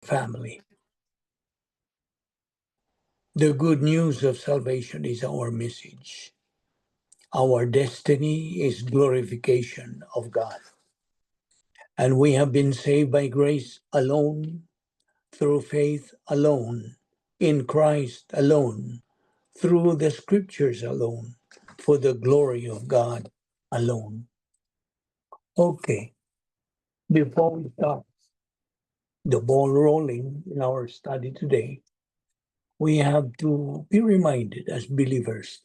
family. The good news of salvation is our message. Our destiny is glorification of God. And we have been saved by grace alone, through faith alone, in Christ alone, through the scriptures alone, for the glory of God alone. Okay, before we start the ball rolling in our study today, we have to be reminded as believers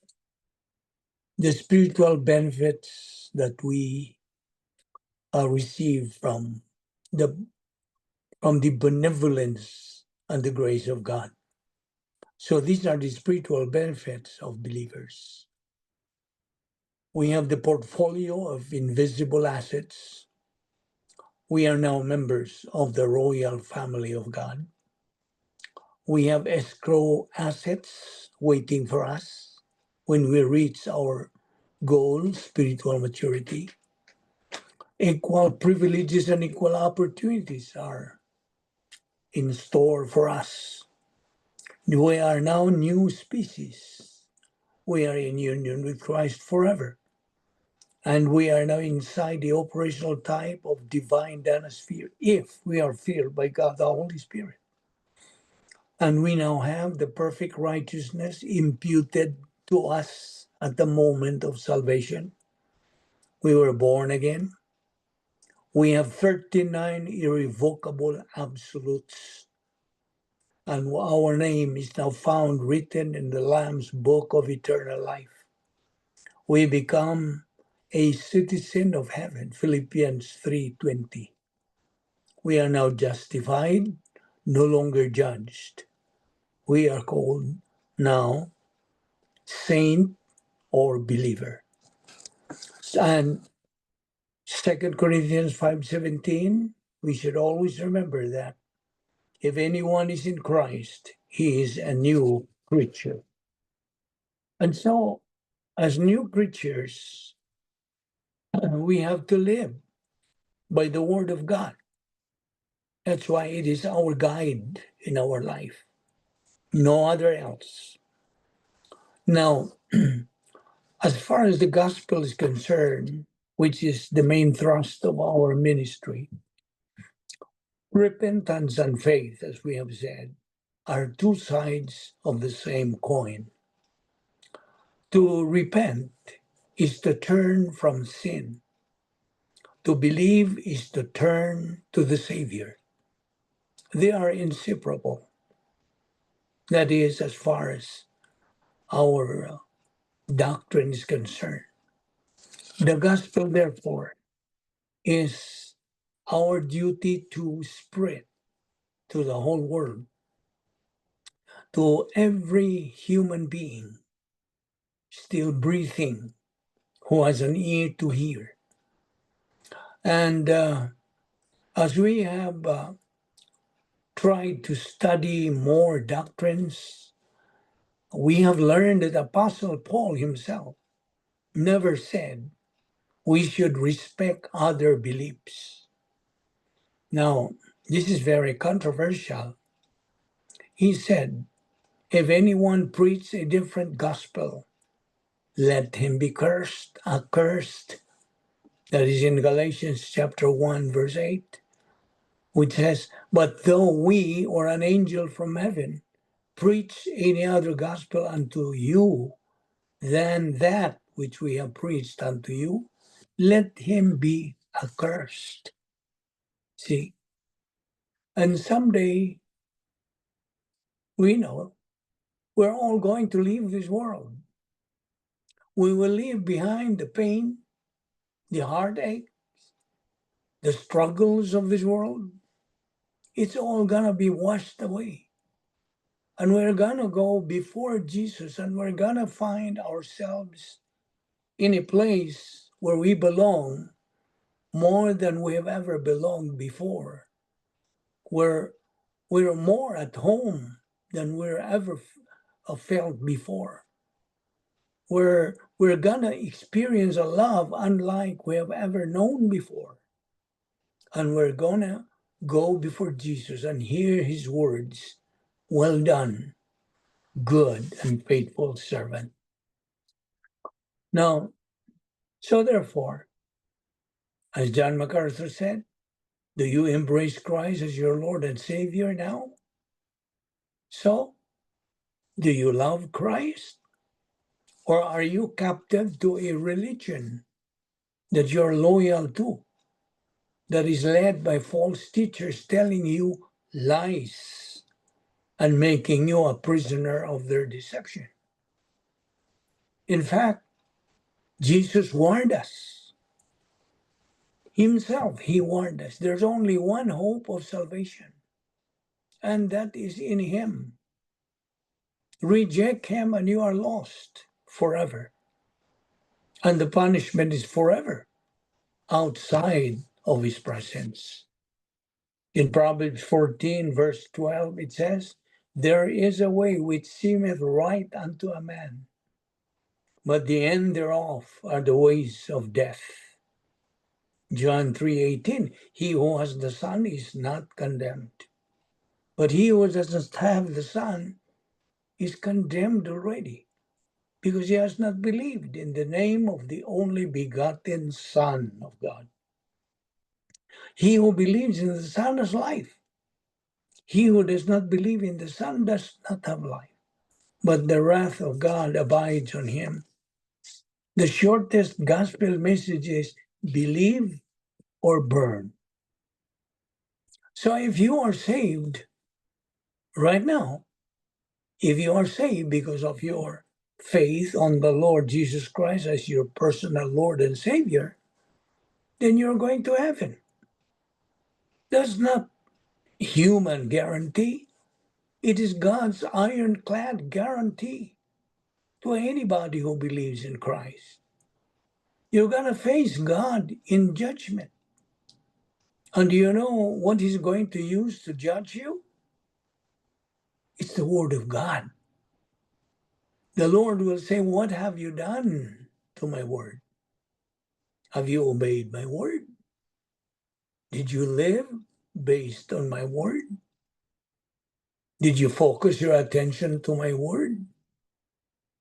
the spiritual benefits that we receive from the benevolence and the grace of God. So these are the spiritual benefits of believers. We have the portfolio of invisible assets. We are now members of the royal family of God. We have escrow assets waiting for us when we reach our goal, spiritual maturity. Equal privileges and equal opportunities are in store for us. We are now new species. We are in union with Christ forever. And we are now inside the operational type of divine dynasty if we are filled by God the Holy Spirit. And we now have the perfect righteousness imputed to us at the moment of salvation. We were born again. We have 39 irrevocable absolutes. And our name is now found written in the Lamb's book of eternal life. We become a citizen of heaven, Philippians 3:20. We are now justified, no longer judged. We are called now saint or believer. And 2 Corinthians 5:17, we should always remember that if anyone is in Christ, he is a new creature. And so, as new creatures, we have to live by the word of God. That's why it is our guide in our life. No other else. Now, as far as the gospel is concerned, which is the main thrust of our ministry, repentance and faith, as we have said, are two sides of the same coin. To repent is to turn from sin. To believe is to turn to the Savior. They are inseparable. That is, as far as our doctrine is concerned. The gospel, therefore, is our duty to spread to the whole world, to every human being still breathing who has an ear to hear. And as we have tried to study more doctrines, we have learned that Apostle Paul himself never said we should respect other beliefs. Now, this is very controversial. He said, if anyone preach a different gospel, let him be cursed, accursed. That is in Galatians chapter 1, verse 8, which says, but though we or an angel from heaven preach any other gospel unto you than that which we have preached unto you, let him be accursed. See? And someday, we know, we're all going to leave this world. We will leave behind the pain, the heartache, the struggles of this world. It's all gonna be washed away. And we're gonna go before Jesus and we're gonna find ourselves in a place where we belong more than we have ever belonged before, where we're more at home than we're ever felt before, where we're gonna experience a love unlike we have ever known before. And we're gonna go before Jesus and hear his words, "Well done, good and faithful servant." Now, so therefore, as John MacArthur said, do you embrace Christ as your Lord and Savior now? So, do you love Christ? Or are you captive to a religion that you're loyal to, that is led by false teachers telling you lies and making you a prisoner of their deception? In fact, Jesus warned us. Himself, he warned us. There's only one hope of salvation, and that is in him. Reject him and you are lost forever. And the punishment is forever outside of his presence. In Proverbs 14, verse 12, it says, "There is a way which seemeth right unto a man, but the end thereof are the ways of death." John 3:18, "He who has the Son is not condemned, but he who does not have the Son is condemned already, because he has not believed in the name of the only begotten Son of God. He who believes in the Son has life. He who does not believe in the Son does not have life, but the wrath of God abides on him." The shortest gospel message is believe or burn. So if you are saved right now, if you are saved because of your faith on the Lord Jesus Christ as your personal Lord and Savior, then you're going to heaven. That's not human guarantee. It is God's ironclad guarantee to anybody who believes in Christ. You're going to face God in judgment. And do you know what he's going to use to judge you? It's the word of God. The Lord will say, "What have you done to my word? Have you obeyed my word? Did you live based on my word? Did you focus your attention to my word?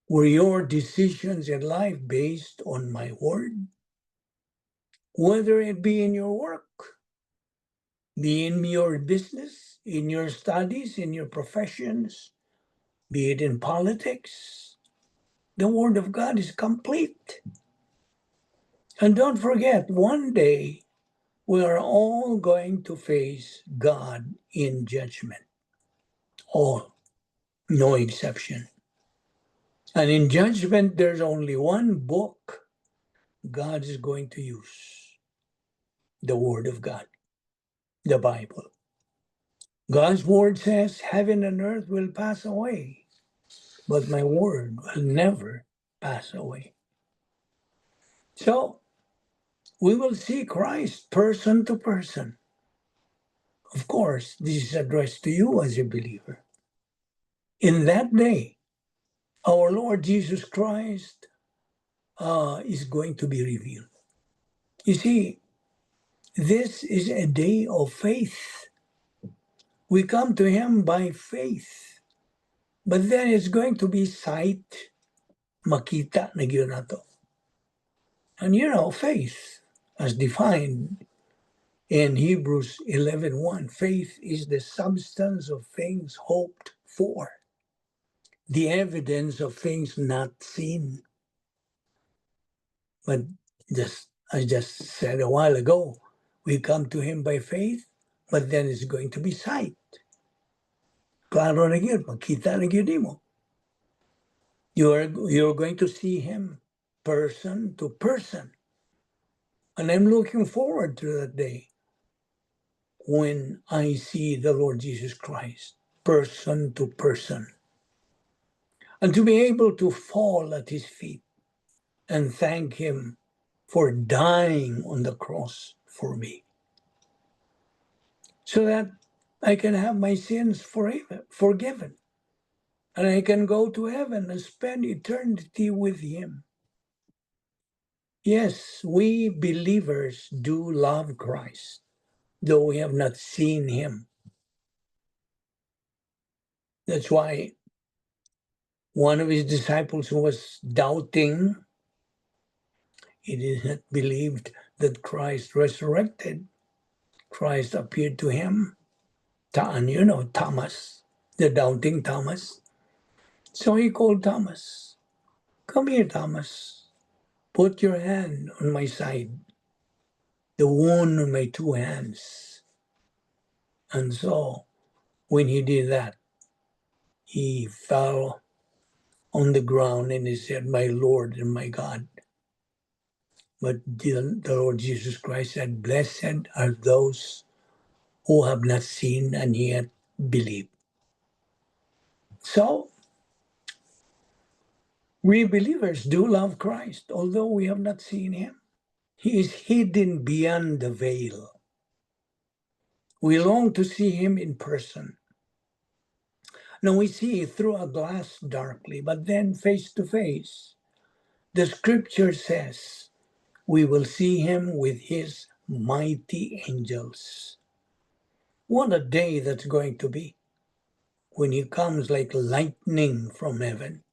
Were your decisions in life based on my word?" Whether it be in your work, be in your business, in your studies, in your professions, be it in politics, the word of God is complete. And don't forget, one day we are all going to face God in judgment. All, no exception. And in judgment, there's only one book God is going to use: the Word of God, the Bible. God's Word says, "Heaven and earth will pass away, but my word will never pass away." So we will see Christ person to person. Of course, this is addressed to you as a believer. In that day, our Lord Jesus Christ is going to be revealed. You see, this is a day of faith. We come to him by faith. But then it's going to be sight, makita na gyud nato. And you know, faith, as defined in Hebrews 11:1, faith is the substance of things hoped for, the evidence of things not seen. But I just said a while ago, we come to him by faith, but then it's going to be sight. Klaro na gyud, makita na gyud mo. You're going to see him person to person. And I'm looking forward to that day when I see the Lord Jesus Christ person to person, and to be able to fall at his feet and thank him for dying on the cross for me, so that I can have my sins forgiven, and I can go to heaven and spend eternity with him. Yes, we believers do love Christ. though we have not seen him. That's why one of his disciples who was doubting, he did not believe that Christ resurrected. Christ appeared to him, Thomas, the doubting Thomas. So he called Thomas. Come here, Thomas. Put your hand on my side, the wound on my two hands. And so when he did that, he fell on the ground and he said, my Lord and my God. But the Lord Jesus Christ said, blessed are those who have not seen and yet believe. So, we believers do love Christ, although we have not seen him. He is hidden beyond the veil. We long to see him in person. Now we see through a glass darkly, but then face to face. The scripture says we will see him with his mighty angels. What a day that's going to be when he comes like lightning from heaven,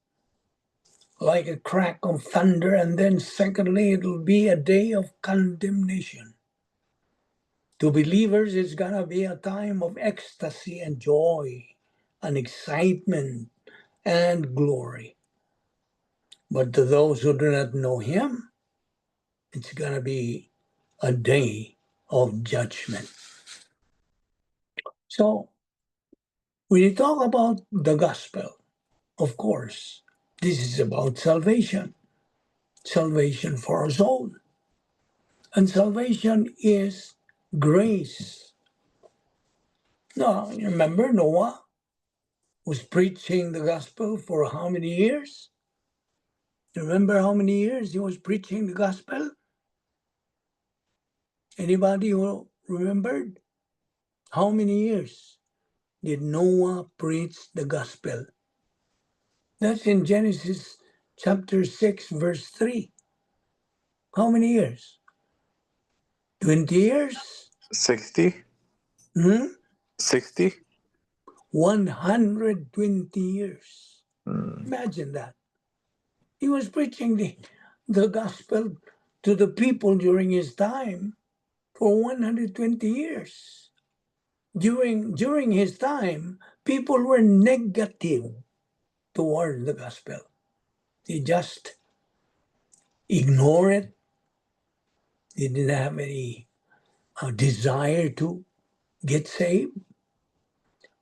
like a crack of thunder, and then secondly, it'll be a day of condemnation. To believers, it's going to be a time of ecstasy and joy and excitement and glory. But to those who do not know him, it's going to be a day of judgment. So, when you talk about the gospel, of course, this is about salvation. Salvation for our soul. And salvation is grace. Now, you remember Noah was preaching the gospel for how many years? You remember how many years he was preaching the gospel? Anybody who remembered? How many years did Noah preach the gospel? That's in Genesis chapter 6, verse 3. How many years? 20 years? 60? 60? 120 years. Imagine that. He was preaching the gospel to the people during his time for 120 years. During his time, people were negative toward the gospel. They just ignore it. They didn't have any desire to get saved.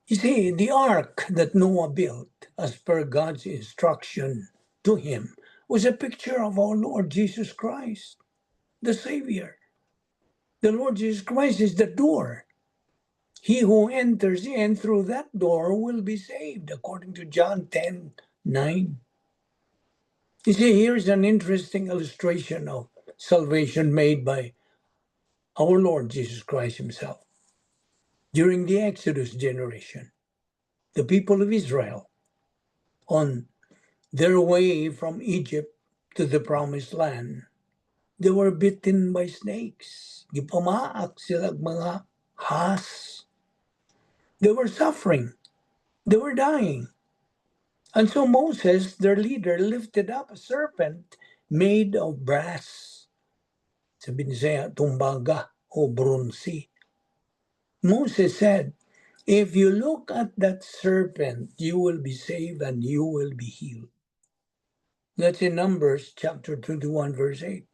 You see, the ark that Noah built, as per God's instruction to him, was a picture of our Lord Jesus Christ, the Savior. The Lord Jesus Christ is the door. He who enters in through that door will be saved, according to John 10:9. You see, here's an interesting illustration of salvation made by our Lord Jesus Christ himself. During the Exodus generation, the people of Israel, on their way from Egypt to the promised land, they were bitten by snakes. Gipamaak silang mga has. They were suffering. They were dying. And so Moses, their leader, lifted up a serpent made of brass. Sabi niya, tumbaga o bronze. Moses said, if you look at that serpent, you will be saved and you will be healed. That's in Numbers chapter 21, verse 8.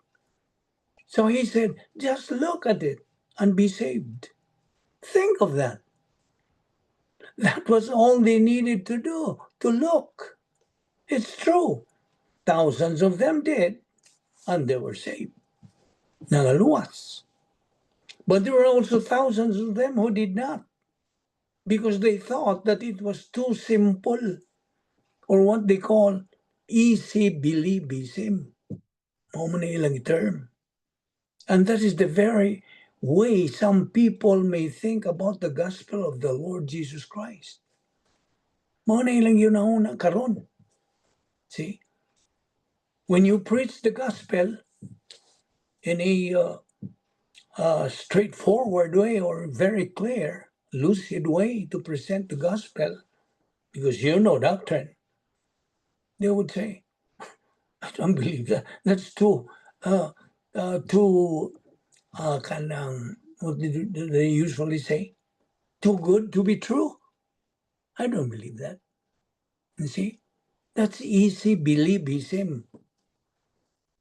So he said, just look at it and be saved. Think of that. That was all they needed to do, to look. It's true. Thousands of them did, and they were saved. Nangaluwas. But there were also thousands of them who did not, because they thought that it was too simple, or what they call easy believism. Ilang term. And that is the very way some people may think about the gospel of the Lord Jesus Christ. Ilang yun na karon. See? When you preach the gospel in a straightforward way or very clear, lucid way to present the gospel, because you know doctrine, they would say, I don't believe that. That's too what do they usually say? Too good to be true. I don't believe that. You see, that's easy believism.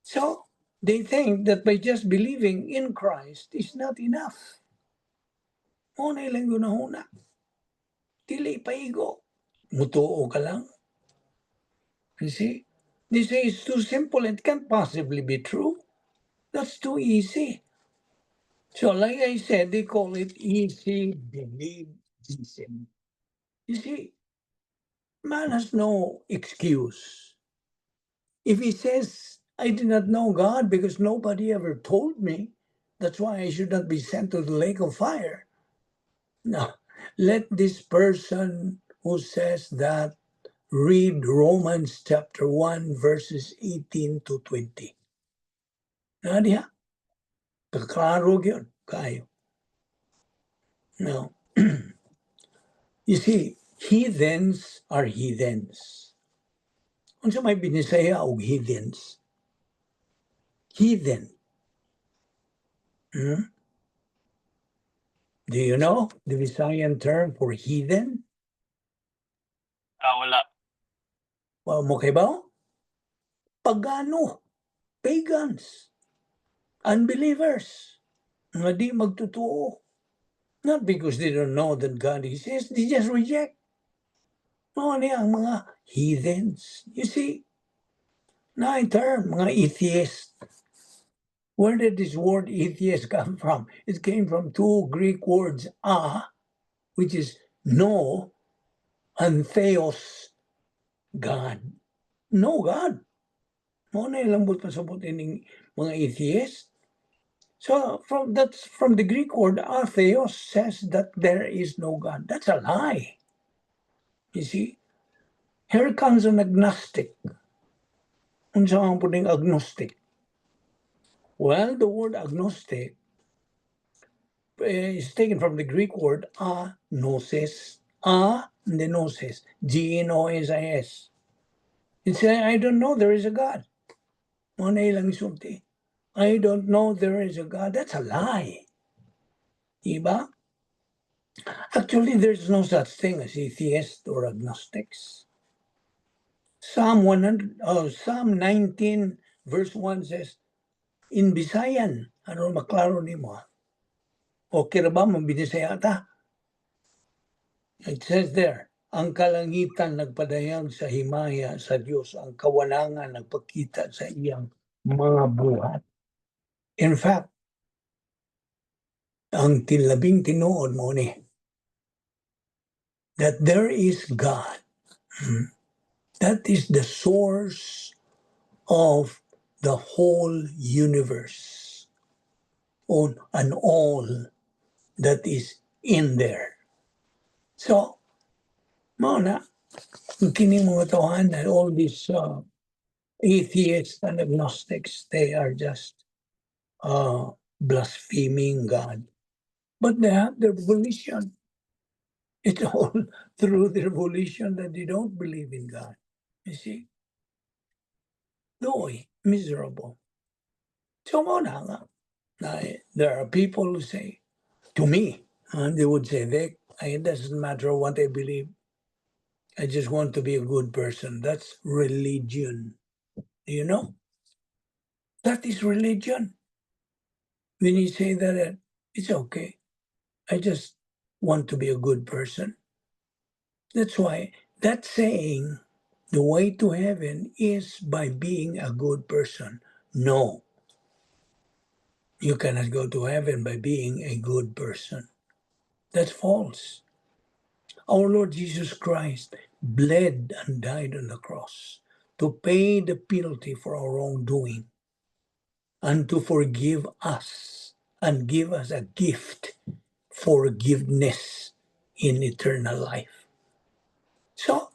So they think that by just believing in Christ is not enough. Muna ilang gunahuna. Dili paigo. Mutuo ka lang. You see? They say it's too simple. It can't possibly be true. That's too easy. So like I said, they call it easy believism. You see, man has no excuse. If he says, I did not know God because nobody ever told me, that's why I should not be sent to the lake of fire. No, let this person who says that read Romans chapter 1, verses 18 to 20. Nadia, kaklaro yun, kayo. No. You see, heathens are heathens. Unsa may binisaya og heathens? Heathen. Hmm? Do you know the Visayan term for heathen? Wala. Well, mo kay ba? Pagano, pagans, unbelievers, nga di magtotoo. Not because they don't know that God exists, they just reject. Mga niya ang mga heathens. You see, na term, mga atheists. Where did this word atheist come from? It came from two Greek words, which is no, and theos, God. No God. Mga nilambot pasabot ining mga atheists. So that's from the Greek word atheos says that there is no God. That's a lie. You see? Here comes an agnostic. Unsa ang puning agnostic? Well, the word agnostic is taken from the Greek word gnosis. And the gnosis. Gnosis. It's I don't know there is a God. Mga ilang isulti. I don't know there is a God. That's a lie. Diba? Actually, there's no such thing as atheists or agnostics. Psalm 19, verse 1 says, in Bisayan, ano maklaro ni mo? Okay ra ba mabisaya ta? It says there, ang kalangitan nagpadayag sa himaya sa Diyos, ang kawalangan nagpakita sa iyang mga buhat. In fact, ang tinlabing tinuod mo ni, that there is God. That is the source of the whole universe and all that is in there. So, na kining mga tauhan that all these atheists and agnostics, they are just blaspheming God. But they have their volition. It's all through their volition that they don't believe in God. You see? Doy, miserable. So there are people who say, to me, and they would say, Vic, it doesn't matter what I believe. I just want to be a good person. That's religion. Do you know? That is religion. When you say that, it's okay. I just want to be a good person. That's why that saying, the way to heaven is by being a good person. No, you cannot go to heaven by being a good person. That's false. Our Lord Jesus Christ bled and died on the cross to pay the penalty for our wrongdoing and to forgive us and give us a gift, forgiveness in eternal life. So,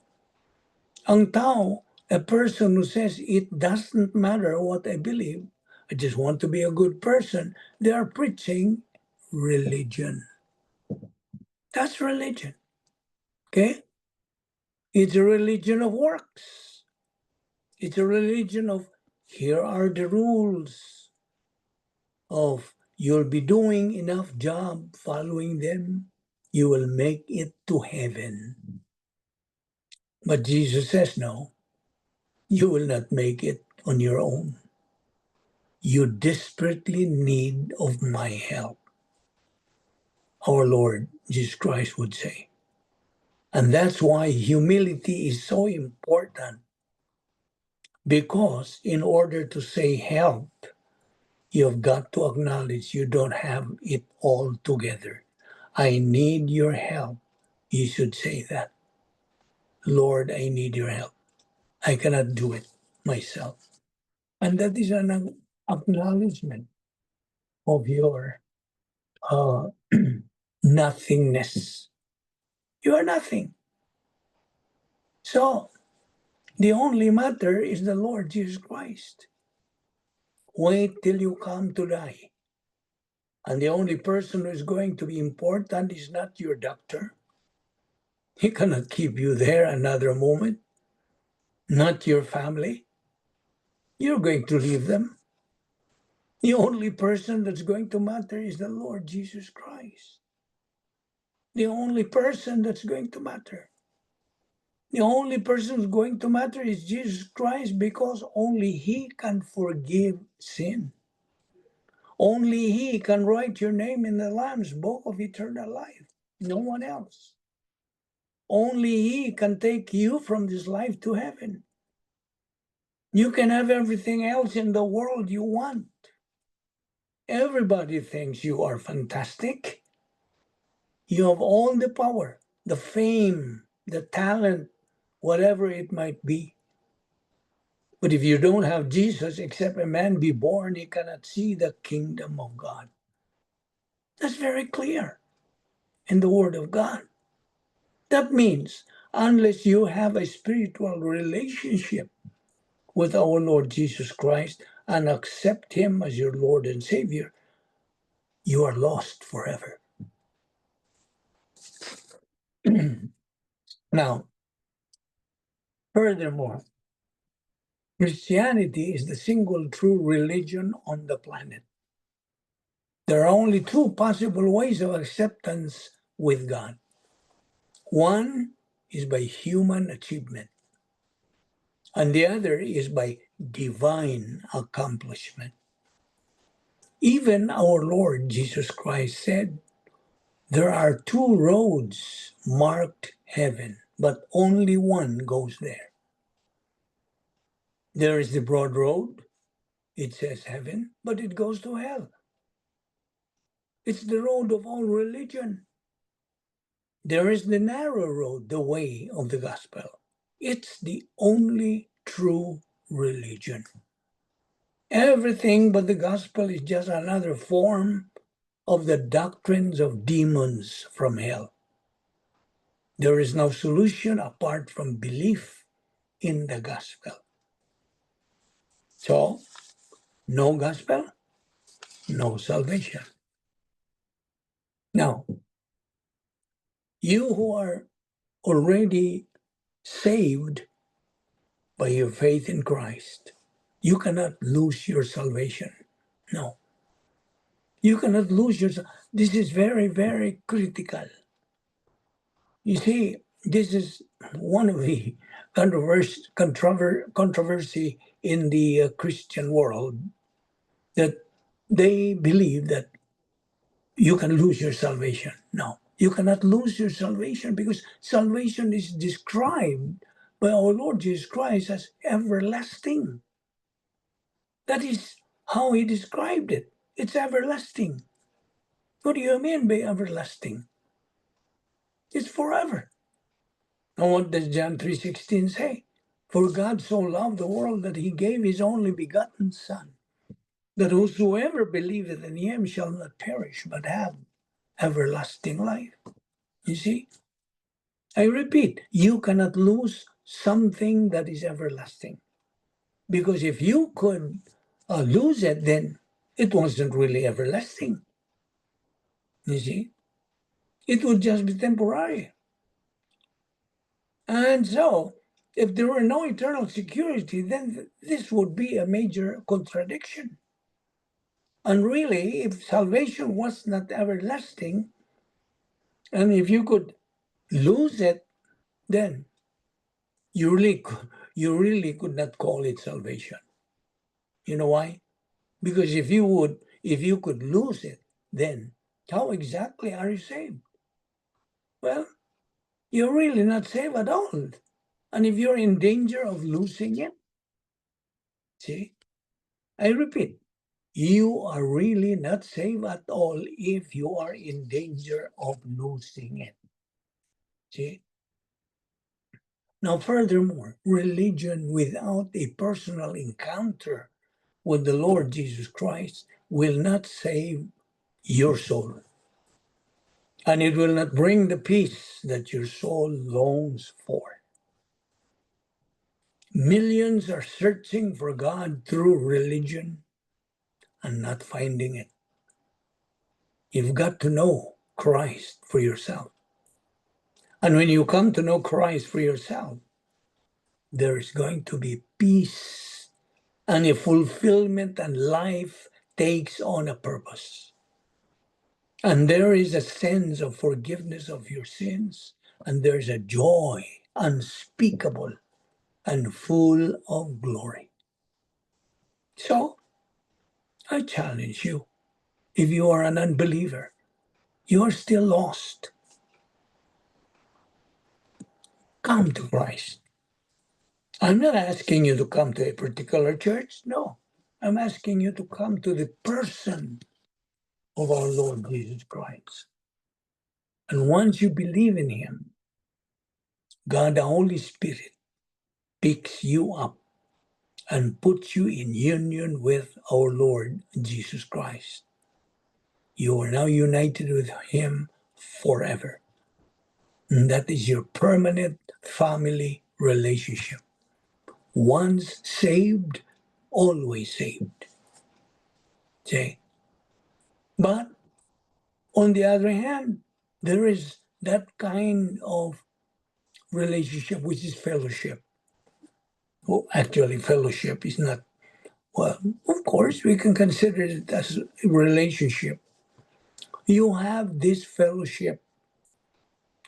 ang tao, a person who says it doesn't matter what I believe, I just want to be a good person. They are preaching religion. That's religion. Okay? It's a religion of works. It's a religion of here are the rules of you'll be doing enough job following them. You will make it to heaven. But Jesus says, no, you will not make it on your own. You desperately need of my help, our Lord Jesus Christ would say. And that's why humility is so important. Because in order to say help, you've got to acknowledge you don't have it all together. I need your help. You should say that. Lord, I need your help. I cannot do it myself. And that is an acknowledgement of your nothingness. You are nothing. So the only matter is the Lord Jesus Christ. Wait till you come to die. And the only person who is going to be important is not your doctor. He cannot keep you there another moment. Not your family. You're going to leave them. The only person that's going to matter is the Lord Jesus Christ. The only person that's going to matter. The only person who's going to matter is Jesus Christ, because only He can forgive sin. Only He can write your name in the Lamb's Book of Eternal Life. No one else. Only He can take you from this life to heaven. You can have everything else in the world you want. Everybody thinks you are fantastic. You have all the power, the fame, the talent, whatever it might be. But if you don't have Jesus, except a man be born, he cannot see the kingdom of God. That's very clear in the Word of God. That means unless you have a spiritual relationship with our Lord Jesus Christ and accept Him as your Lord and Savior, you are lost forever. Now, furthermore, Christianity is the single true religion on the planet. There are only two possible ways of acceptance with God. One is by human achievement, and the other is by divine accomplishment. Even our Lord Jesus Christ said, there are two roads marked heaven, but only one goes there. There is the broad road, it says heaven, but it goes to hell. It's the road of all religion. There is the narrow road, the way of the gospel. It's the only true religion. Everything but the gospel is just another form of the doctrines of demons from hell. There is no solution apart from belief in the gospel. So, no gospel, no salvation. Now, you who are already saved by your faith in Christ, you cannot lose your salvation. No. You cannot lose your. This is very, very critical. You see, this is one of the controversy in the Christian world, that they believe that you can lose your salvation. No, you cannot lose your salvation, because salvation is described by our Lord Jesus Christ as everlasting. That is how He described it. It's everlasting. What do you mean by everlasting? It's forever. And what does John 3:16 say? For God so loved the world that He gave His only begotten Son, that whosoever believeth in Him shall not perish, but have everlasting life. You see? I repeat, you cannot lose something that is everlasting. Because if you could lose it, then it wasn't really everlasting. You see, it would just be temporary. And so, if there were no eternal security, then this would be a major contradiction. And really, if salvation was not everlasting, and if you could lose it, then you really could not call it salvation. You know why? Because if you could lose it, then how exactly are you saved? Well, you're really not saved at all. And if you're in danger of losing it, see, I repeat, you are really not saved at all if you are in danger of losing it. See? Now, furthermore, religion without a personal encounter with the Lord Jesus Christ will not save your soul. And it will not bring the peace that your soul longs for. Millions are searching for God through religion and not finding it. You've got to know Christ for yourself. And when you come to know Christ for yourself, there is going to be peace and a fulfillment, and life takes on a purpose. And there is a sense of forgiveness of your sins, and there's a joy unspeakable and full of glory. So, I challenge you, if you are an unbeliever, you are still lost. Come to Christ. I'm not asking you to come to a particular church. No, I'm asking you to come to the person of our Lord Jesus Christ. And once you believe in him, God the Holy Spirit picks you up and puts you in union with our Lord Jesus Christ. You are now united with him forever. And that is your permanent family relationship. Once saved, always saved. See? But on the other hand, there is that kind of relationship which is fellowship. Well, actually, fellowship is not, well, of course, we can consider it as a relationship. You have this fellowship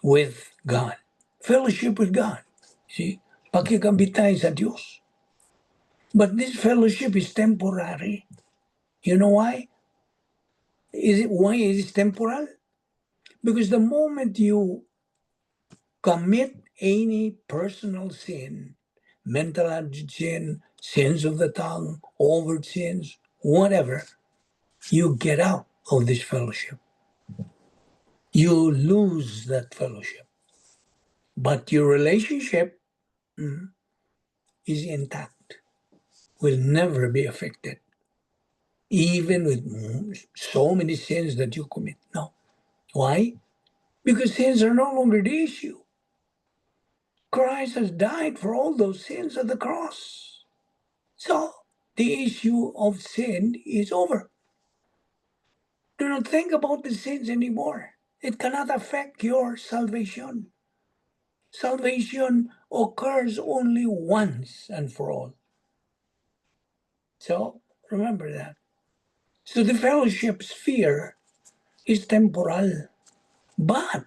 with God. Fellowship with God. See? Pakikabit tayo sa Diyos. But this fellowship is temporary. You know why? Why is it temporal? Because the moment you commit any personal sin, mental sin, sins of the tongue, overt sins, whatever, you get out of this fellowship. You lose that fellowship. But your relationship is intact, will never be affected, even with so many sins that you commit. No. Why? Because sins are no longer the issue. Christ has died for all those sins at the cross. So the issue of sin is over. Do not think about the sins anymore. It cannot affect your salvation. Salvation occurs only once and for all. So remember that. So the fellowship sphere is temporal. But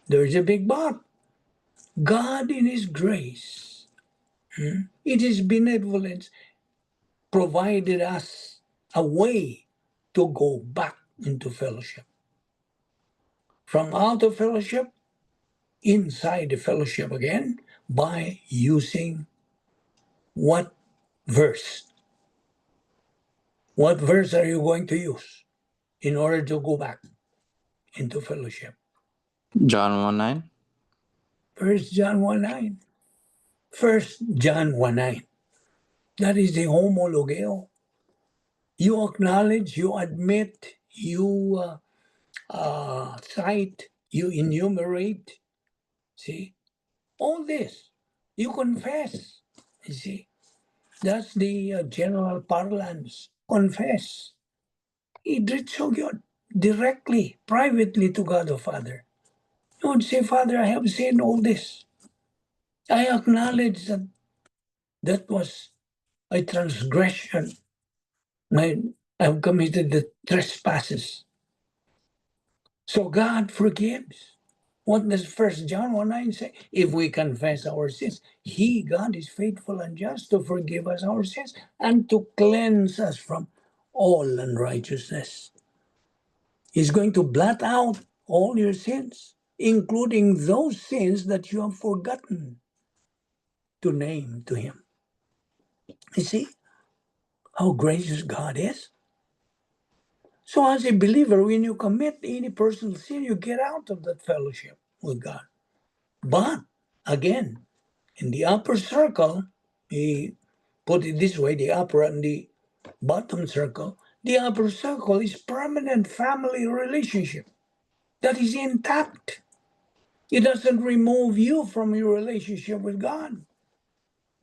there's a big but. God in his grace, in his benevolence, provided us a way to go back into fellowship. From out of fellowship, inside the fellowship again, by using what verse? What verse are you going to use in order to go back into fellowship? John 1:9. 1 John 1:9. 1 John 1:9. That is the homologeo. You acknowledge, you admit, you cite, you enumerate. See, all this, you confess. You see, that's the general parlance confess. Idritso yun. Directly, privately to God the Father. You would say, Father, I have sinned all this. I acknowledge that that was a transgression. I've committed the trespasses. So God forgives. What does 1 John 1:9 say? If we confess our sins, He, God, is faithful and just to forgive us our sins and to cleanse us from all unrighteousness. He's going to blot out all your sins, including those sins that you have forgotten to name to Him. You see how gracious God is? So as a believer, when you commit any personal sin, you get out of that fellowship with God. But again, in the upper circle, he put it this way, the upper and the bottom circle, the upper circle is permanent family relationship that is intact. It doesn't remove you from your relationship with God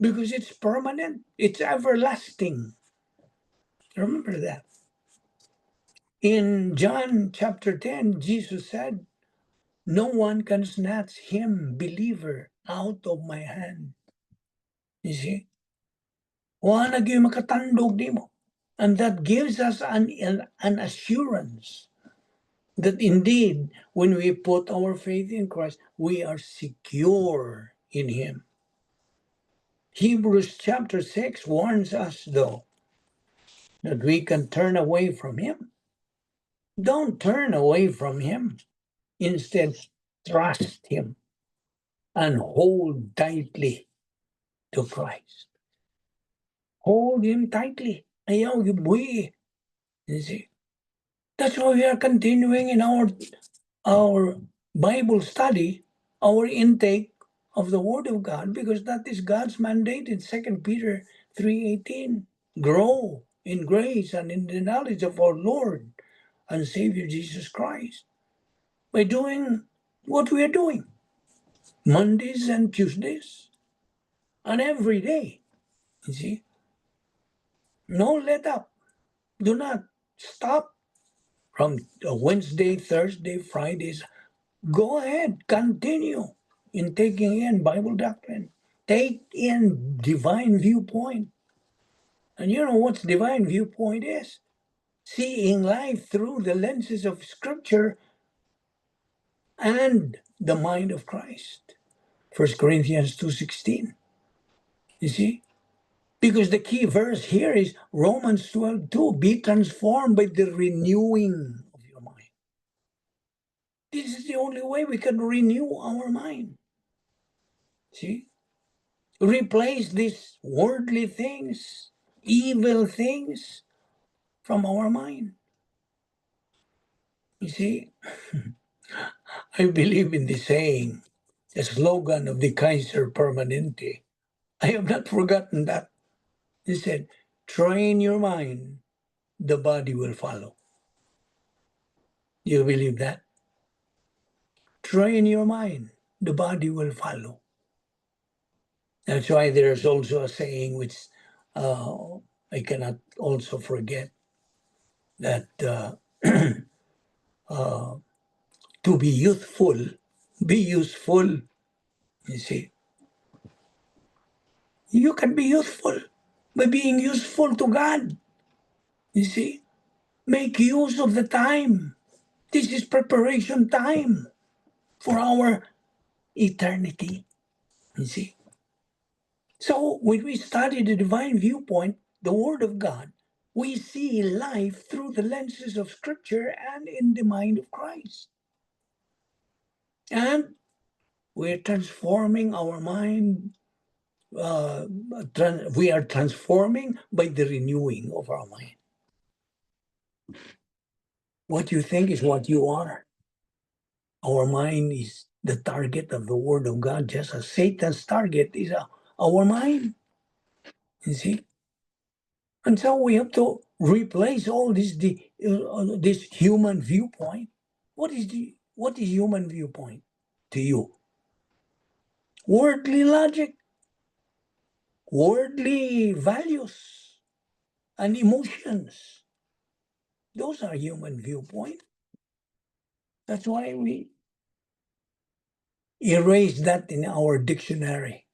because it's permanent, it's everlasting. Remember that. In John chapter 10, Jesus said, no one can snatch him, believer, out of my hand. You see? Wala gyud makatandog di mo. And that gives us an assurance that indeed, when we put our faith in Christ, we are secure in Him. Hebrews chapter 6 warns us, though, that we can turn away from Him. Don't turn away from Him. Instead, trust Him and hold tightly to Christ. Hold Him tightly. Ayaw gibuhi. You see? That's why we are continuing in our Bible study, our intake of the Word of God, because that is God's mandate in 2 Peter 3:18. Grow in grace and in the knowledge of our Lord and Savior Jesus Christ by doing what we are doing Mondays and Tuesdays and every day. You see? No let up. Do not stop from Wednesday, Thursday, Fridays. Go ahead, continue in taking in Bible doctrine. Take in divine viewpoint. And you know what divine viewpoint is? Seeing life through the lenses of Scripture and the mind of Christ. 1 Corinthians 2:16. You see? Because the key verse here is Romans 12:2. Be transformed by the renewing of your mind. This is the only way we can renew our mind. See? Replace these worldly things, evil things from our mind. You see, I believe in the saying, the slogan of the Kaiser Permanente. I have not forgotten that. He said, train your mind, the body will follow. You believe that? Train your mind, the body will follow. That's why there's also a saying which I cannot also forget, that to be youthful, be useful. You see, you can be useful by being useful to God. You see, make use of the time. This is preparation time for our eternity. You see, so when we study the divine viewpoint, the Word of God, we see life through the lenses of Scripture and in the mind of Christ. And we're transforming our mind. We are transforming by the renewing of our mind. What you think is what you are. Our mind is the target of the Word of God, just as Satan's target is our mind. You see? And so we have to replace all this human viewpoint. What is human viewpoint to you? Worldly logic, worldly values, and emotions. Those are human viewpoint. That's why we erase that in our dictionary.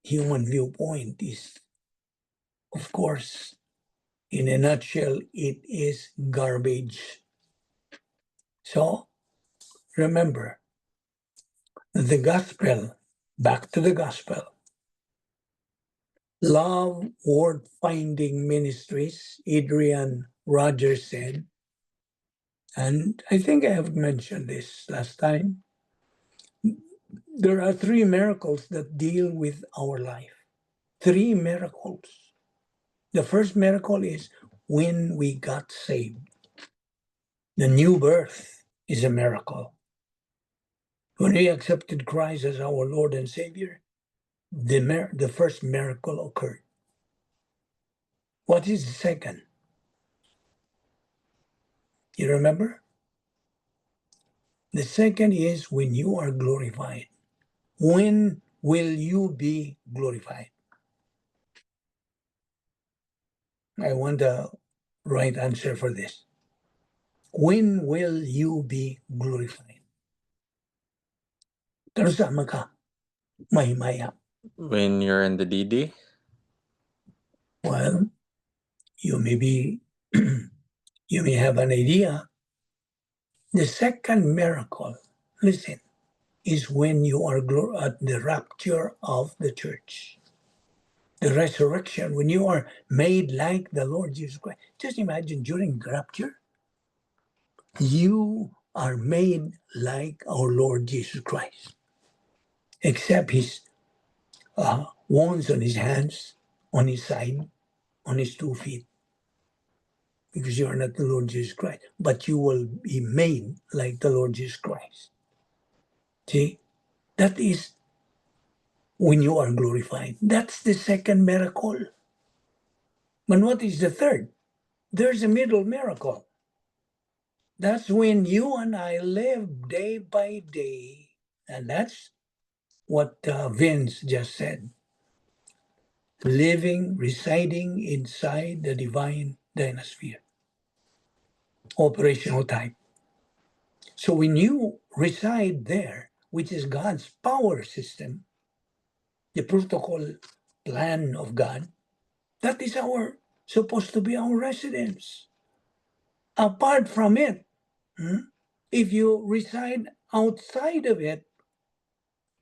Human viewpoint is, of course, in a nutshell, it is garbage. So remember, the gospel, back to the gospel. Love Word Finding Ministries, Adrian Rogers said, and I think I have mentioned this last time, there are 3 miracles that deal with our life. 3 miracles. The first miracle is when we got saved. The new birth is a miracle. When we accepted Christ as our Lord and Savior, the first miracle occurred. What is the second? You remember? The second is when you are glorified. When will you be glorified? I want the right answer for this. When will you be glorified? Kasama ka, mahimaya. When you're in the DD? Well, you may have an idea. The second miracle, listen, is when you are at the rapture of the church. The resurrection, when you are made like the Lord Jesus Christ. Just imagine during the rapture, you are made like our Lord Jesus Christ, except his wounds on his hands, on his side, on his 2 feet, because you are not the Lord Jesus Christ, but you will be made like the Lord Jesus Christ. See, that is when you are glorified. That's the second miracle. But what is the third? There's a middle miracle. That's when you and I live day by day. And that's what Vince just said. Living, residing inside the divine dynasphere. Operational type. So when you reside there, which is God's power system, the protocol plan of God, that is supposed to be our residence. Apart from it, if you reside outside of it,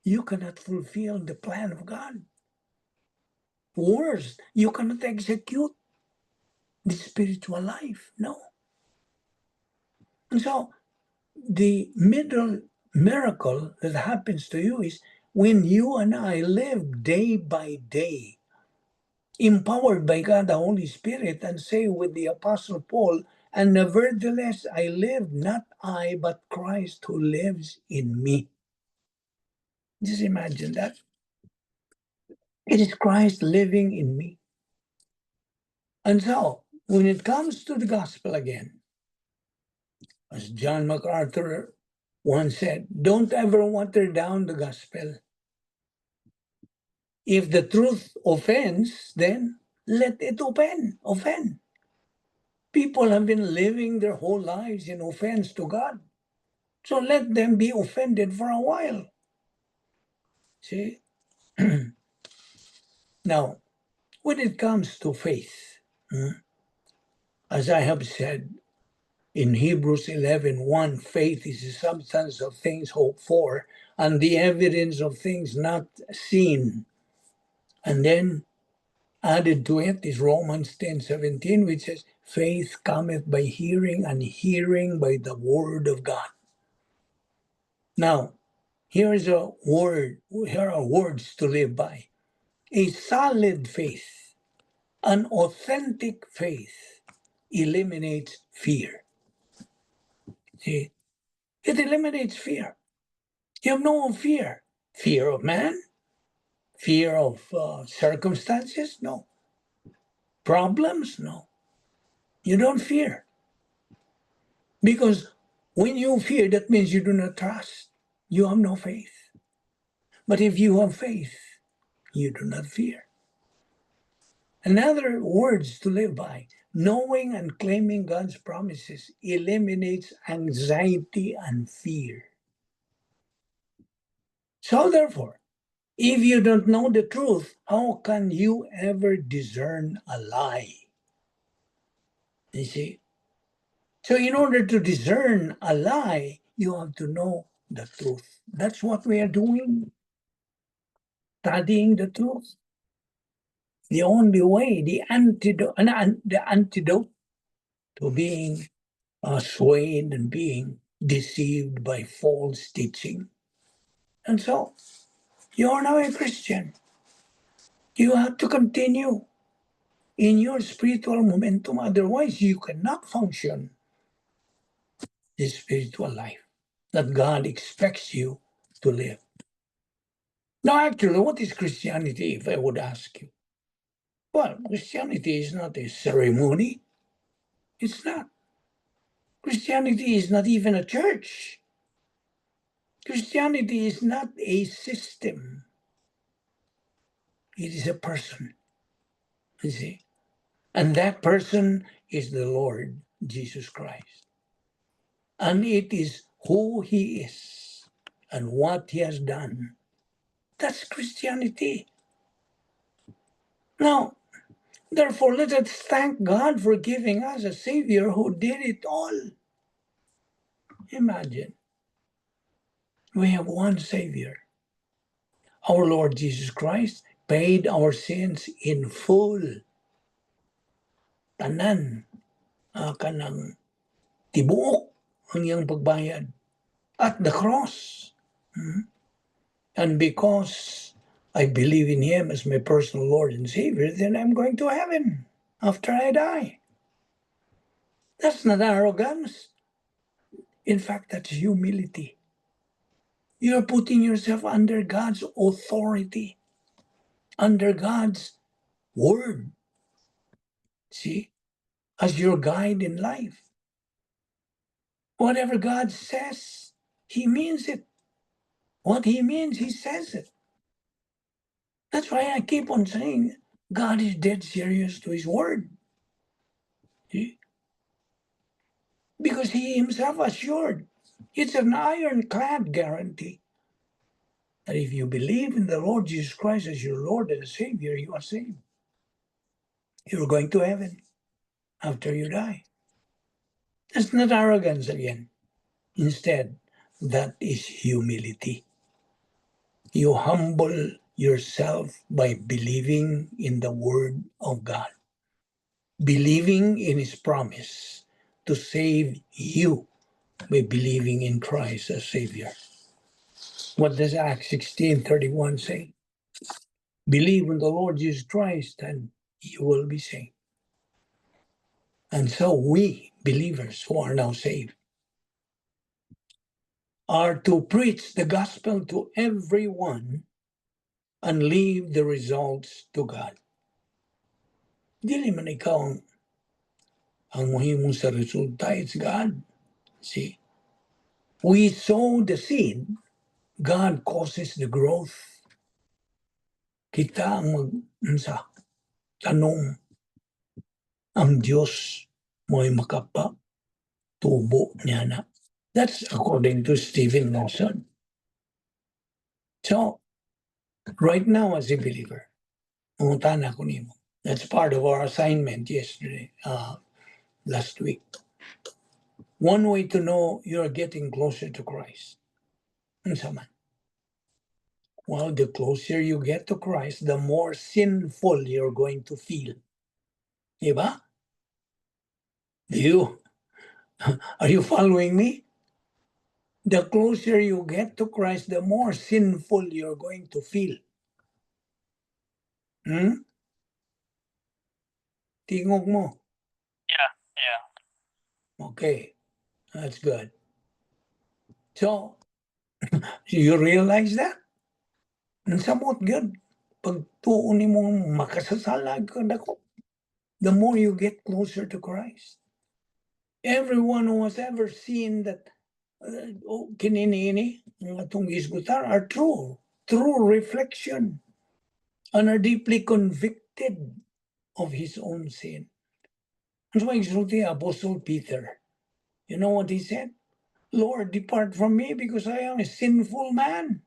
you cannot fulfill the plan of God. Worse, you cannot execute the spiritual life. No. And so the middle miracle that happens to you is when you and I live day by day, empowered by God the Holy Spirit, and say with the Apostle Paul, and nevertheless I live, not I, but Christ who lives in me. Just imagine that. It is Christ living in me. And so, when it comes to the gospel again, as John MacArthur once said, don't ever water down the gospel. If the truth offends, then let it offend. People have been living their whole lives in offense to God. So let them be offended for a while. See? Now, when it comes to faith, as I have said, in Hebrews 11:1, faith is the substance of things hoped for and the evidence of things not seen. And then added to it is Romans 10:17, which says, faith cometh by hearing, and hearing by the word of God. Now, here are words to live by. A solid faith, an authentic faith, eliminates fear. See, it eliminates fear. You have no fear. Fear of man? Fear of circumstances? No. Problems? No. You don't fear. Because when you fear, that means you do not trust. You have no faith. But if you have faith, you do not fear. Another words to live by. Knowing and claiming God's promises eliminates anxiety and fear. So therefore, if you don't know the truth, how can you ever discern a lie? You see? So in order to discern a lie, you have to know the truth. That's what we are doing. Studying the truth. The only way, the antidote to being swayed and being deceived by false teaching. And so, you are now a Christian. You have to continue in your spiritual momentum, otherwise, you cannot function the spiritual life that God expects you to live. Now, actually, what is Christianity, if I would ask you? Well, Christianity is not a ceremony. It's not. Christianity is not even a church. Christianity is not a system. It is a person, you see. And that person is the Lord Jesus Christ. And it is who he is and what he has done. That's Christianity. Now, therefore, let us thank God for giving us a Savior who did it all. Imagine, we have one Savior. Our Lord Jesus Christ paid our sins in full. Tanan, kanang tibuok ang iyang pagbayad at the cross. And because I believe in him as my personal Lord and Savior, then I'm going to heaven after I die. That's not arrogance. In fact, that's humility. You're putting yourself under God's authority, under God's word, see, as your guide in life. Whatever God says, he means it. What he means, he says it. That's why I keep on saying God is dead serious to his word. See? Because he himself assured. It's an ironclad guarantee that if you believe in the Lord Jesus Christ as your Lord and Savior, you are saved. You're going to heaven after you die. That's not arrogance again. Instead, that is humility. You humble yourself by believing in the Word of God, believing in His promise to save you by believing in Christ as Savior. What does Acts 16:31 say? Believe in the Lord Jesus Christ and you will be saved. And so we, believers who are now saved, are to preach the gospel to everyone and leave the results to God. Dili man ikaw ang mahimong sa resulta, it's God. See? We sow the seed, God causes the growth. Kita ang tanong, ang Diyos mo'y makapa, tubo niya na. That's according to Stephen Lawson. So, right now as a believer, mungutana ko nimo. That's part of our assignment yesterday, last week. One way to know you're getting closer to Christ. Well, the closer you get to Christ, the more sinful you're going to feel. Diba? Are you following me? The closer you get to Christ, the more sinful you're going to feel. Tingog mo. Yeah. Okay, that's good. So, you realize that? And somewhat good. Pag tuon mo makasasalag ka dako, the more you get closer to Christ. Everyone who has ever seen that kinini mga itong isgutar are true reflection and are deeply convicted of his own sin. That's why exulted Apostle Peter. You know what he said? Lord, depart from me because I am a sinful man.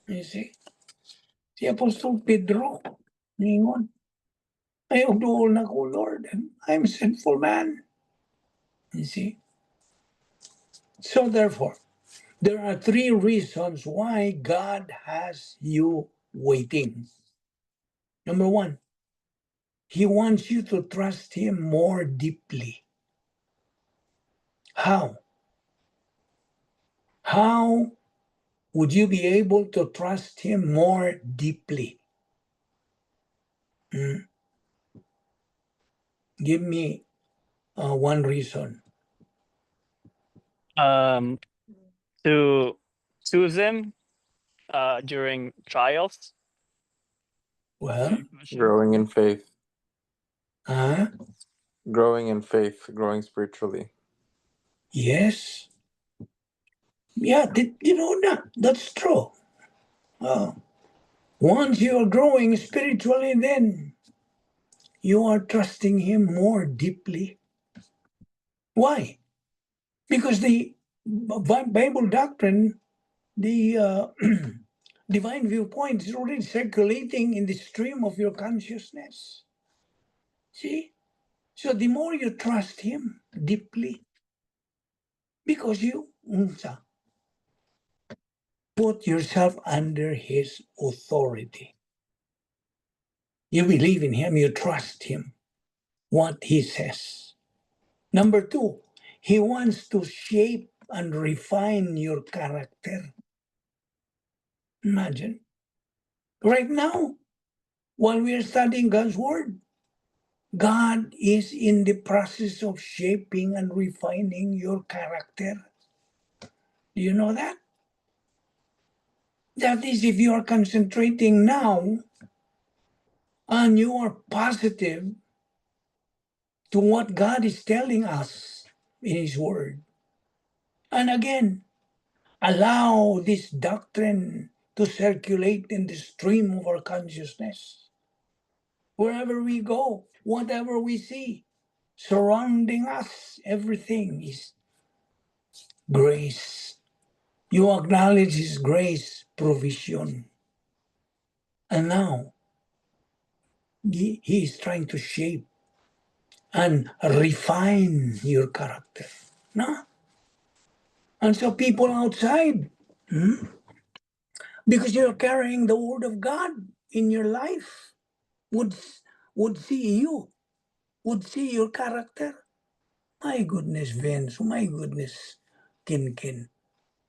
You see? Si Apostol Pedro, ningon, ayaw dool na ko, Lord. I'm a sinful man. You see? So therefore, there are three reasons why God has you waiting. Number one, He wants you to trust Him more deeply. How? How would you be able to trust Him more deeply? Give me one reason. To choose him during trials. Well, Growing in faith. huh? Growing in faith. Growing spiritually. Yes. Yeah, you know that's true. Once you are growing spiritually, then you are trusting Him more deeply. Why? Because the Bible doctrine, the divine viewpoint is already circulating in the stream of your consciousness. See? So the more you trust Him deeply, because you put yourself under His authority. You believe in Him, you trust Him, what He says. Number two, He wants to shape and refine your character. Imagine. Right now, while we are studying God's Word, God is in the process of shaping and refining your character. Do you know that? That is, if you are concentrating now and you are positive to what God is telling us in His Word. And again, allow this doctrine to circulate in the stream of our consciousness. Wherever we go, whatever we see, surrounding us, everything is grace. You acknowledge His grace provision. And now, He is trying to shape and refine your character. No? And so people outside, because you're carrying the Word of God in your life, would see you, would see your character. My goodness, Vince, my goodness, Kinkin,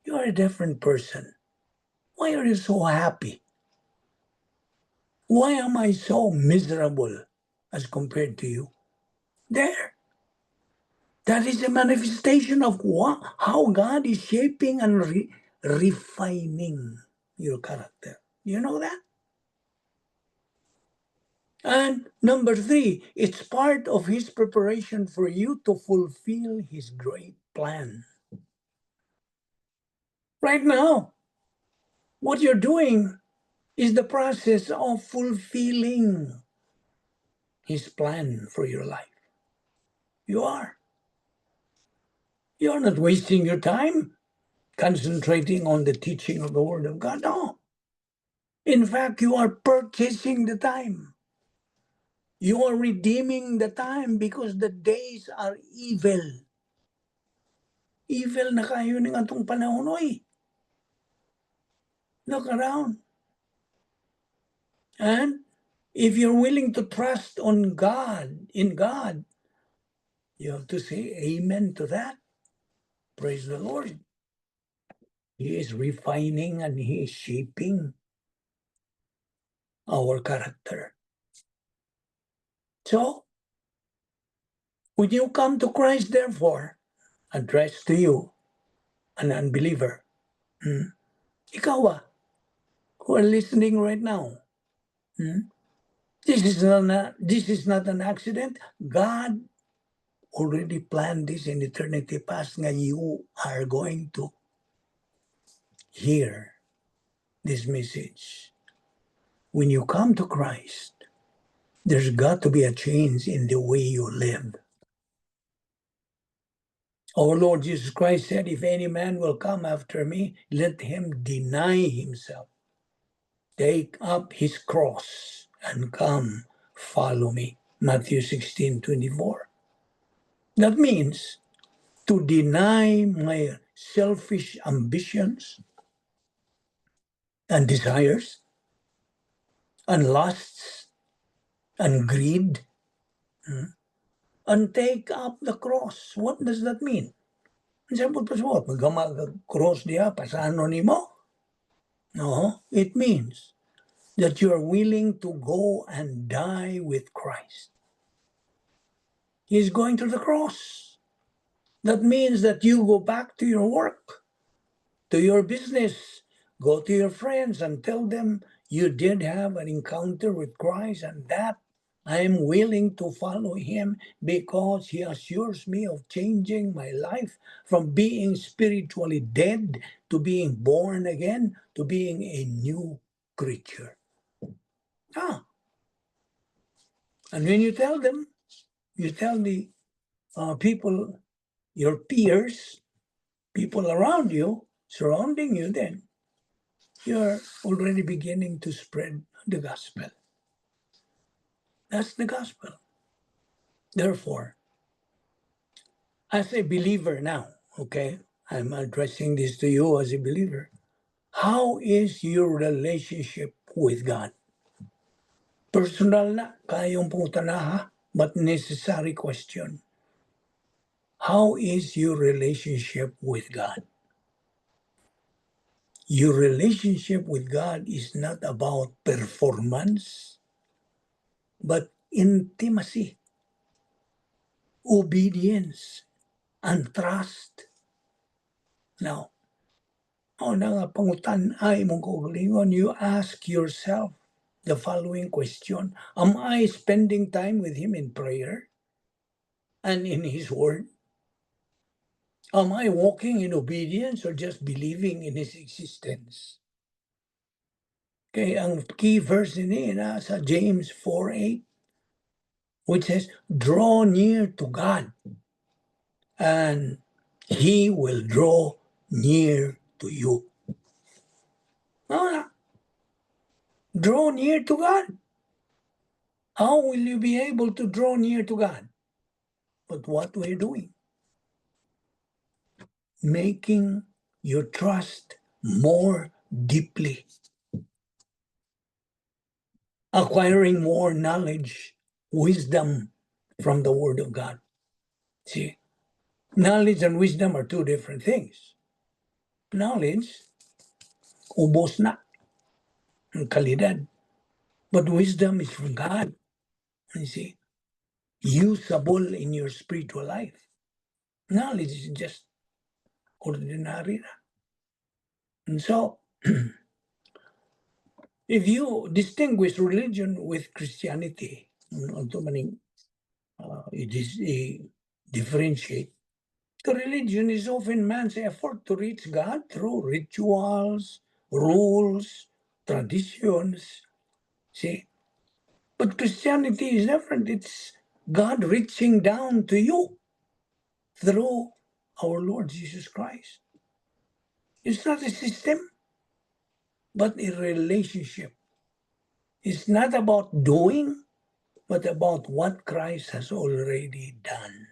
you are a different person. Why are you so happy? Why am I so miserable as compared to you? There. That is a manifestation of how God is shaping and refining your character. You know that? And number three, it's part of His preparation for you to fulfill His great plan. Right now, what you're doing is the process of fulfilling His plan for your life. You are. You're not wasting your time concentrating on the teaching of the Word of God. No. In fact, you are purchasing the time. You are redeeming the time because the days are evil. Evil na kayo ng atong panahon, oy. Look around. And if you're willing to trust on God, in God, you have to say amen to that. Praise the Lord. He is refining and He is shaping our character. So, when you come to Christ, therefore, addressed to you, an unbeliever, ikaw who are listening right now, this is not an accident. God already planned this in eternity past nga you are going to hear this message. When you come to Christ, There's got to be a change in the way you live. Our Lord Jesus Christ said, if any man will come after me, let him deny himself, take up his cross, and come follow me. Matthew 16:24. That means to deny my selfish ambitions and desires and lusts and greed, and take up the cross. What does that mean? Sabi po sa cross diya, pasano ni mo? No, it means that you are willing to go and die with Christ. He's going to the cross. That means that you go back to your work, to your business, go to your friends and tell them you did have an encounter with Christ and that I am willing to follow him because he assures me of changing my life from being spiritually dead to being born again to being a new creature. And when you tell them, you tell the people, your peers, people around you, surrounding you, then you're already beginning to spread the gospel. That's the gospel. Therefore, as a believer now, okay, I'm addressing this to you as a believer. How is your relationship with God? Personal na, kayong pumunta na ha, but necessary question. How is your relationship with God? Your relationship with God is not about performance, but intimacy, obedience, and trust. Now, pangutan-ay mong kaugalingon, you ask yourself the following question. Am I spending time with Him in prayer and in His Word? Am I walking in obedience or just believing in His existence? Okay, ang key verse ini sa James 4:8, which says, draw near to God and He will draw near to you. Draw near to God. How will you be able to draw near to God? But what we're doing, making your trust more deeply, acquiring more knowledge, wisdom from the Word of God. See, knowledge and wisdom are two different things. Knowledge, ubos na, ang kalidad. But wisdom is from God. You see, usable in your spiritual life. Knowledge is just ordinary. And so, if you distinguish religion with Christianity, it is a differentiate. The religion is often man's effort to reach God through rituals, rules, traditions. See? But Christianity is different. It's God reaching down to you through our Lord Jesus Christ. It's not a system, but a relationship. It's not about doing, but about what Christ has already done.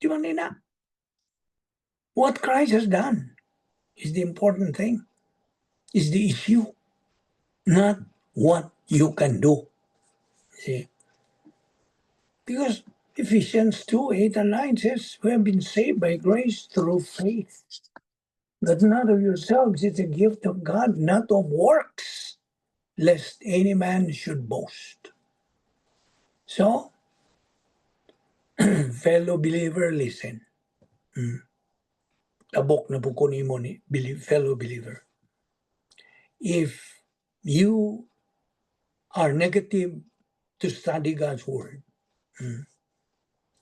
Di ba nina? What Christ has done is the important thing, is the issue, not what you can do. See? Because Ephesians 2:8-9 says, we have been saved by grace through faith. That not of yourselves, it's a gift of God, not of works, lest any man should boast. So, fellow believer, listen. Tabok na po ko nimo ni fellow believer. If you are negative to study God's Word,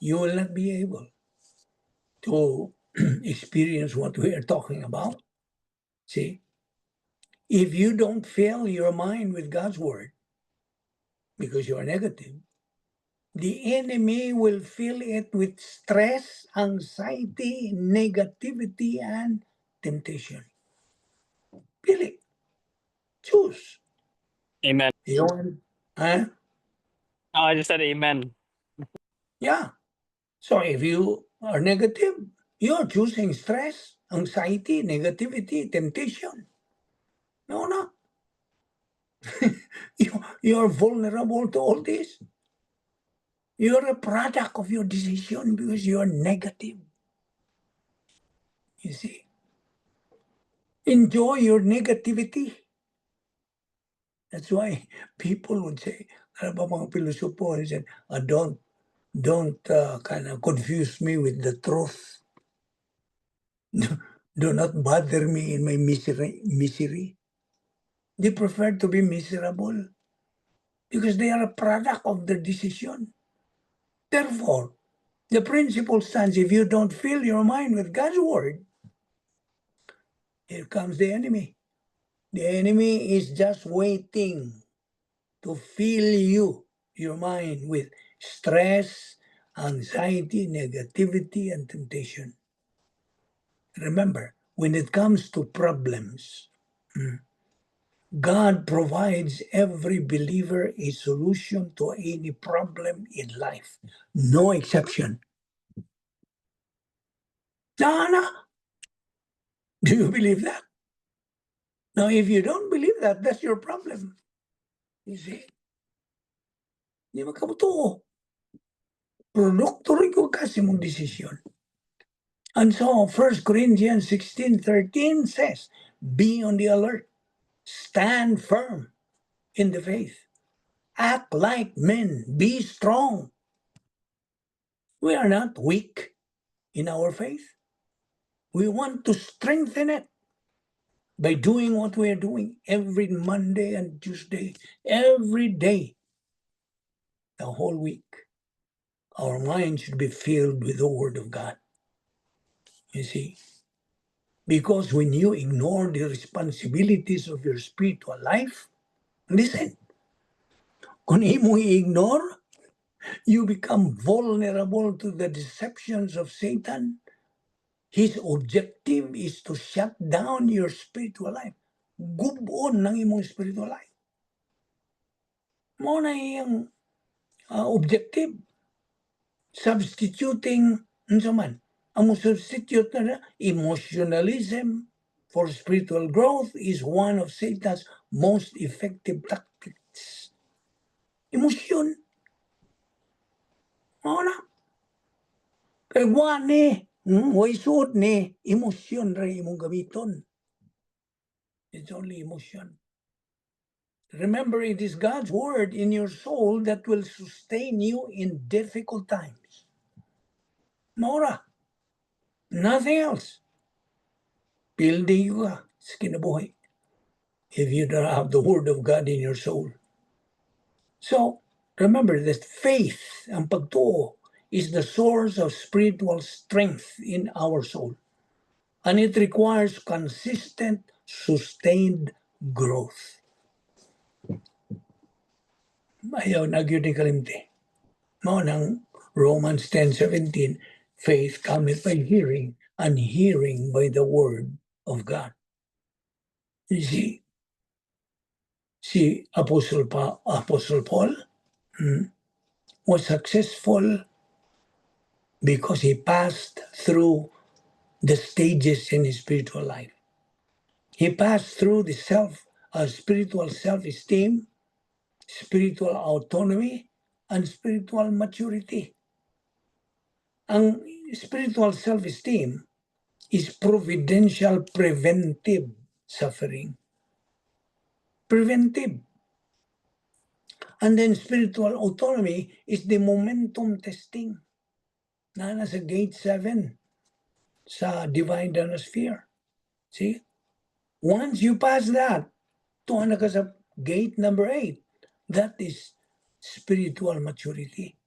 you will not be able to experience what we are talking about. See? If you don't fill your mind with God's Word, because you are negative, the enemy will fill it with stress, anxiety, negativity, and temptation. Feel it. Choose. Amen. You want, huh? Oh, I just said amen. Yeah. So if you are negative, you're choosing stress, anxiety, negativity, temptation. No. You're vulnerable to all this. You're a product of your decision because you're negative. You see? Enjoy your negativity. That's why people would say, ano ba mga pilosopo, they said, don't kind of confuse me with the truth. Do not bother me in my misery. They prefer to be miserable because they are a product of their decision. Therefore, the principle stands: if you don't fill your mind with God's word, here comes the enemy. The enemy is just waiting to fill your mind with stress, anxiety, negativity, and temptation. Remember, when it comes to problems, God provides every believer a solution to any problem in life. No exception. No. Do you believe that? Now, if you don't believe that, that's your problem. You see? Di ba kabuto? Produkto rin ko kasi mong desisyon. And so 1 Corinthians 16:13 says, be on the alert, stand firm in the faith, act like men, be strong. We are not weak in our faith. We want to strengthen it by doing what we are doing every Monday and Tuesday, every day, the whole week. Our mind should be filled with the Word of God. You see? Because when you ignore the responsibilities of your spiritual life, listen, kung imo i-ignore, you become vulnerable to the deceptions of Satan. His objective is to shut down your spiritual life. Gubon ng imong spiritual life. Mo na iyang objective. Substituting, unsa man, ang substitute na emotionalism for spiritual growth is one of Satan's most effective tactics. Emosyon. Oo na. Kaya ni, way suot ni, emosyon rin imong gamiton. It's only emotion. Remember, it is God's word in your soul that will sustain you in difficult times. Mora. Nothing else. Building ka sa kinabuhi if you don't have the word of God in your soul. So, remember that faith, ang pagtuo, is the source of spiritual strength in our soul. And it requires consistent, sustained growth. Ayaw na gyud ni kalimti. Mao nang Romans 10:17, faith cometh by hearing, and hearing by the word of God. You see, si Apostle Paul was successful because he passed through the stages in his spiritual life. He passed through the spiritual self-esteem, spiritual autonomy, and spiritual maturity. Ang spiritual self-esteem is providential preventive suffering. Preventive. And then spiritual autonomy is the momentum testing. Na nasa gate 7 sa divine dinosphere. See? Once you pass that, tuwa na ka sa gate number 8. That is spiritual maturity.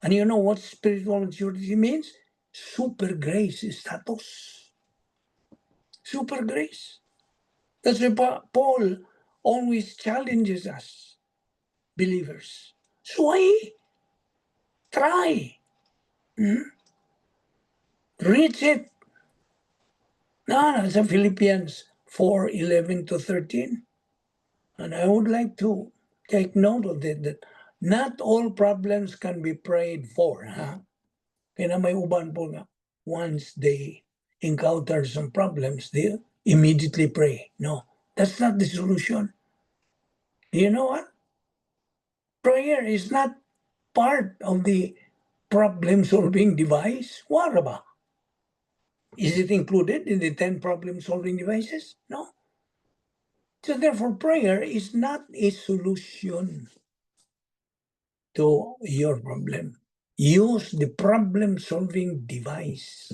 And you know what spiritual maturity means? Super grace status. Super grace. That's why Paul always challenges us. believers. So I try. Reach it. Sa Philippians 4:11-13. And I would like to take note of it, that not all problems can be prayed for. Kaya may uban po nga, once they encounter some problems, they immediately pray. No, that's not the solution. You know what? Prayer is not part of the problem-solving device. What about? Is it included in the 10 problem-solving devices? No. So therefore, prayer is not a solution to your problem. Use the problem-solving device.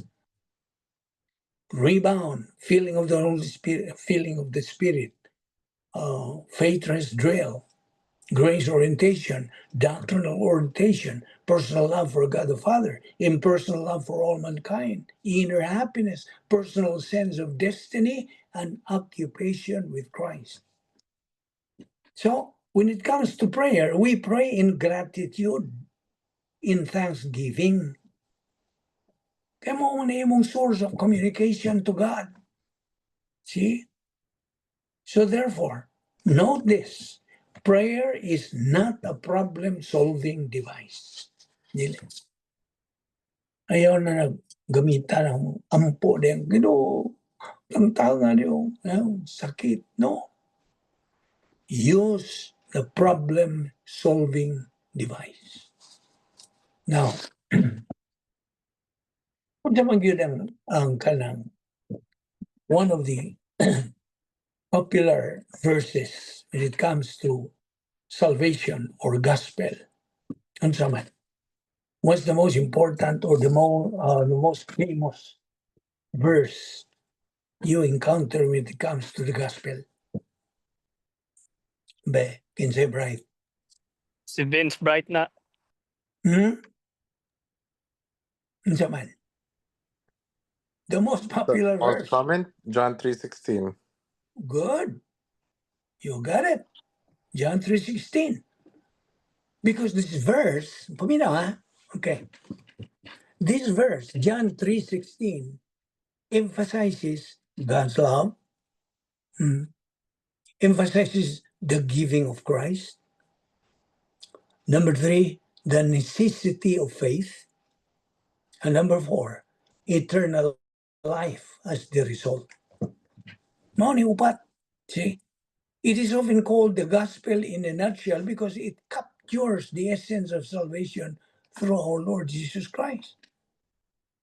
Rebound, feeling of the Holy Spirit, feeling of the Spirit, faith rest drill, grace orientation, doctrinal orientation, personal love for God the Father, impersonal love for all mankind, inner happiness, personal sense of destiny, and occupation with Christ. So when it comes to prayer, we pray in gratitude, in thanksgiving. Kaya mo na yung source of communication to God. See? So therefore, note this. Prayer is not a problem-solving device. Dili. Ayaw na naggamitan ng ampo din. Ginoo, ang tao nga niyo, sakit. No. Use the problem-solving device. Now, kung naman yun ang kanang one of the popular verses when it comes to salvation or gospel. Unsa man? What's the most important or the most famous verse you encounter when it comes to the gospel? Be, kinsay bright. Si Vince Bright na. Unsa man? The most popular Most verse. common, John 3:16. Good. You got it. John 3:16. Because this verse, paminaw ha? Okay. This verse, John 3:16, emphasizes God's love, emphasizes the giving of Christ. Number 3, the necessity of faith. And number 4, eternal life as the result. Mao ni upat. See? It is often called the gospel in a nutshell because it captures the essence of salvation through our Lord Jesus Christ.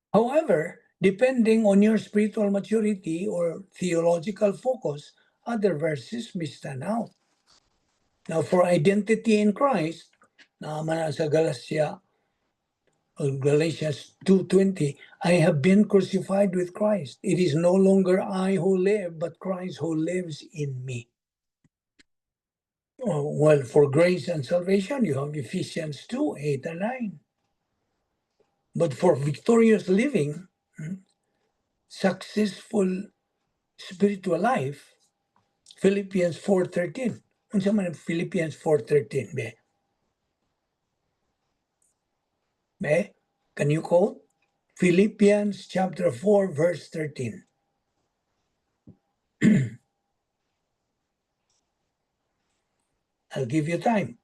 However, depending on your spiritual maturity or theological focus, other verses may stand out. Now, for identity in Christ, naman sa Galatians 2:20, I have been crucified with Christ. It is no longer I who live, but Christ who lives in me. Well, for grace and salvation, you have Ephesians 2:8 and 9. But for victorious living, successful spiritual life, Philippians 4:13. Unsa man Philippians 4:13, be? Be? Can you quote? Philippians chapter 4, verse 13. I'll give you time.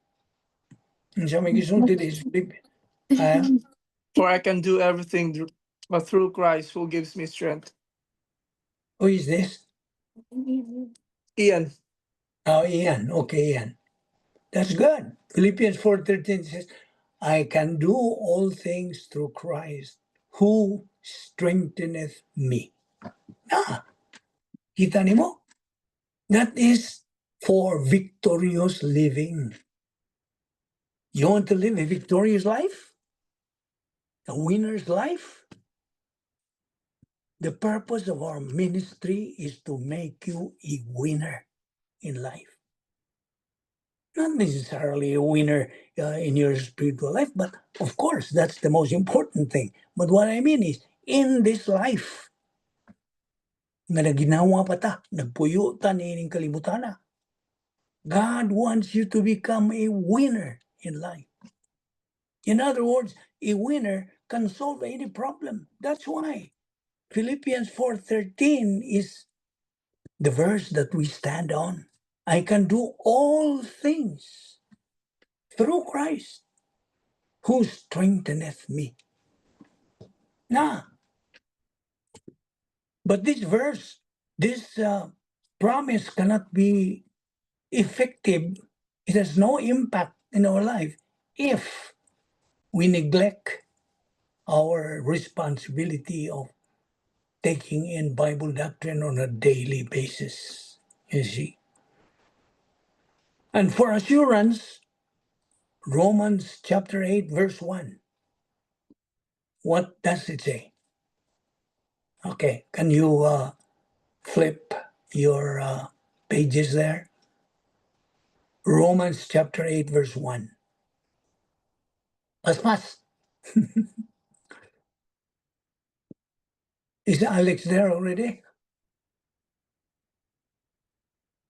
Unsa may gisulti is For I can do everything through Christ who gives me strength. who is this? Ian. Oh, Ian. Okay, Ian. That's good. Philippians 4:13 says, I can do all things through Christ who strengtheneth me. Kita nimo? That is for victorious living. You want to live a victorious life? A winner's life? The purpose of our ministry is to make you a winner in life. Not necessarily a winner in your spiritual life, but of course, that's the most important thing. But what I mean is, in this life, nga naginawa pa ta, nagpuyo ta niining kalibutan na. God wants you to become a winner in life. In other words, a winner can solve any problem. That's why Philippians 4:13 is the verse that we stand on. I can do all things through Christ who strengtheneth me. Now, but this verse, this promise cannot be effective. It has no impact in our life if we neglect our responsibility of taking in Bible doctrine on a daily basis, you see. And for assurance, Romans chapter 8, verse 1. What does it say? Okay, can you flip your pages there? Romans chapter 8, verse 1. Paspas. Is Alex there already?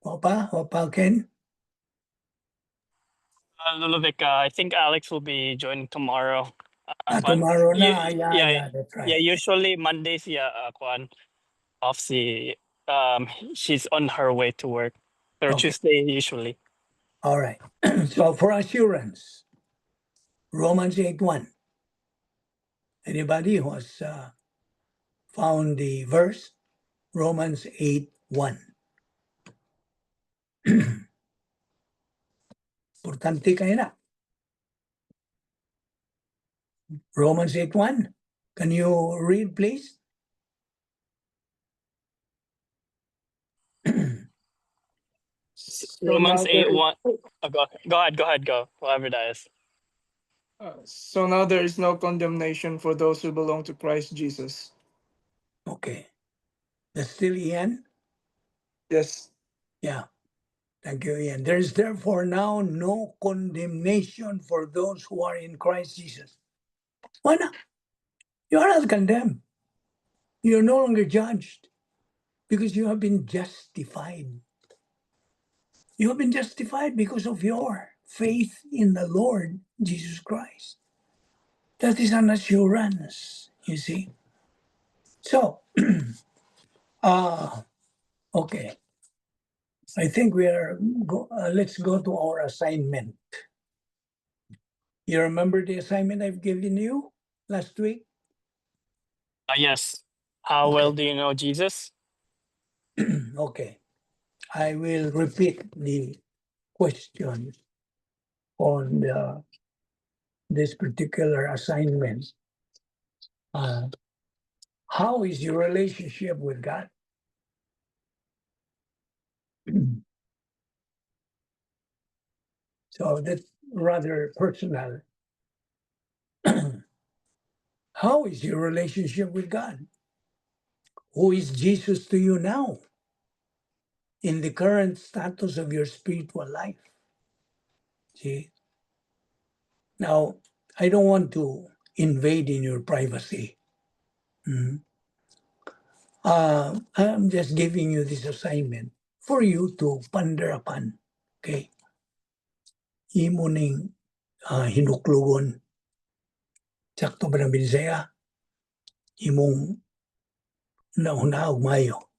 Opa, Ken? Ludovic, I think Alex will be joining tomorrow. Tomorrow na, yeah, that's right. yeah. Usually Mondays, Kwan, off she's on her way to work. Or Okay. Tuesday usually. All right. So for assurance, Romans 8:1. Anybody who has found the verse? Romans 8:1. Importante kayo na. Romans 8:1. Can you read, please? Romans now there- 8:1. Go ahead. Whoever that is. So now there is no condemnation for those who belong to Christ Jesus. Okay. That's still Ian? Yes. Yeah. Thank you, Ian. There is therefore now no condemnation for those who are in Christ Jesus. Why not? You are not condemned. You're no longer judged because you have been justified. You have been justified because of your faith in the Lord Jesus Christ. That is an assurance, you see. So, okay. I think let's go to our assignment. You remember the assignment I've given you last week? Yes. How well do you know Jesus? Okay. I will repeat the question on this particular assignment. How is your relationship with God? So that's rather personal. How is your relationship with God? Who is Jesus to you now in the current status of your spiritual life? See? Now, I don't want to invade in your privacy. I'm just giving you this assignment for you to ponder upon. Okay? Imo ning hinuklugon. Sakto ba ng Binisaya? Imong nauna mayo.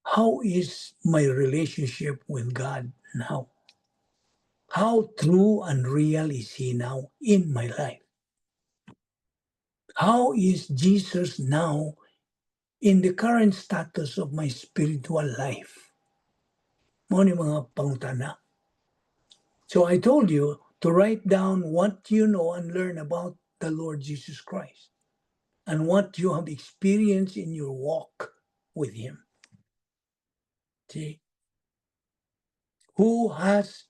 How is my relationship with God now? How true and real is He now in my life? How is Jesus now in the current status of my spiritual life? Mo ni mga pangutana. So I told you to write down what you know and learn about the Lord Jesus Christ and what you have experienced in your walk with Him. See? Who has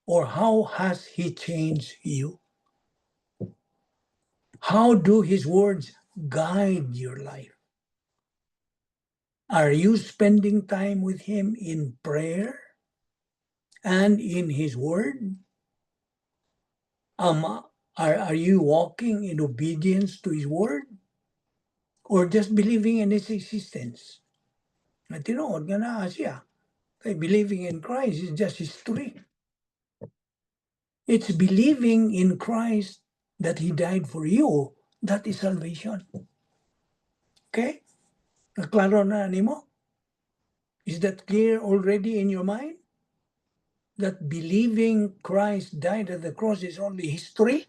or how has He changed you? How do His words guide your life? Are you spending time with Him in prayer and in His Word? Are you walking in obedience to His Word? Or just believing in His existence? Na tinuod nga na siya. Okay, believing in Christ is just history. It's believing in Christ that He died for you. That is salvation. Okay? Naklaro na nimo? Is that clear already in your mind? That believing Christ died at the cross is only history?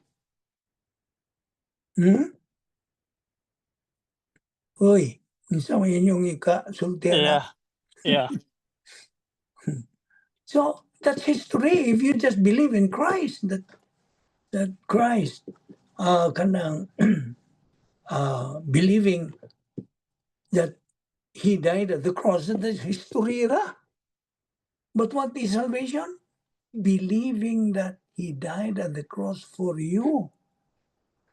Uy, minsan may inyong ika-sultera. Yeah. So that's history. If you just believe in Christ, that Christ kanang believing that He died at the cross, that's history ra. But what is salvation? Believing that He died at the cross for you.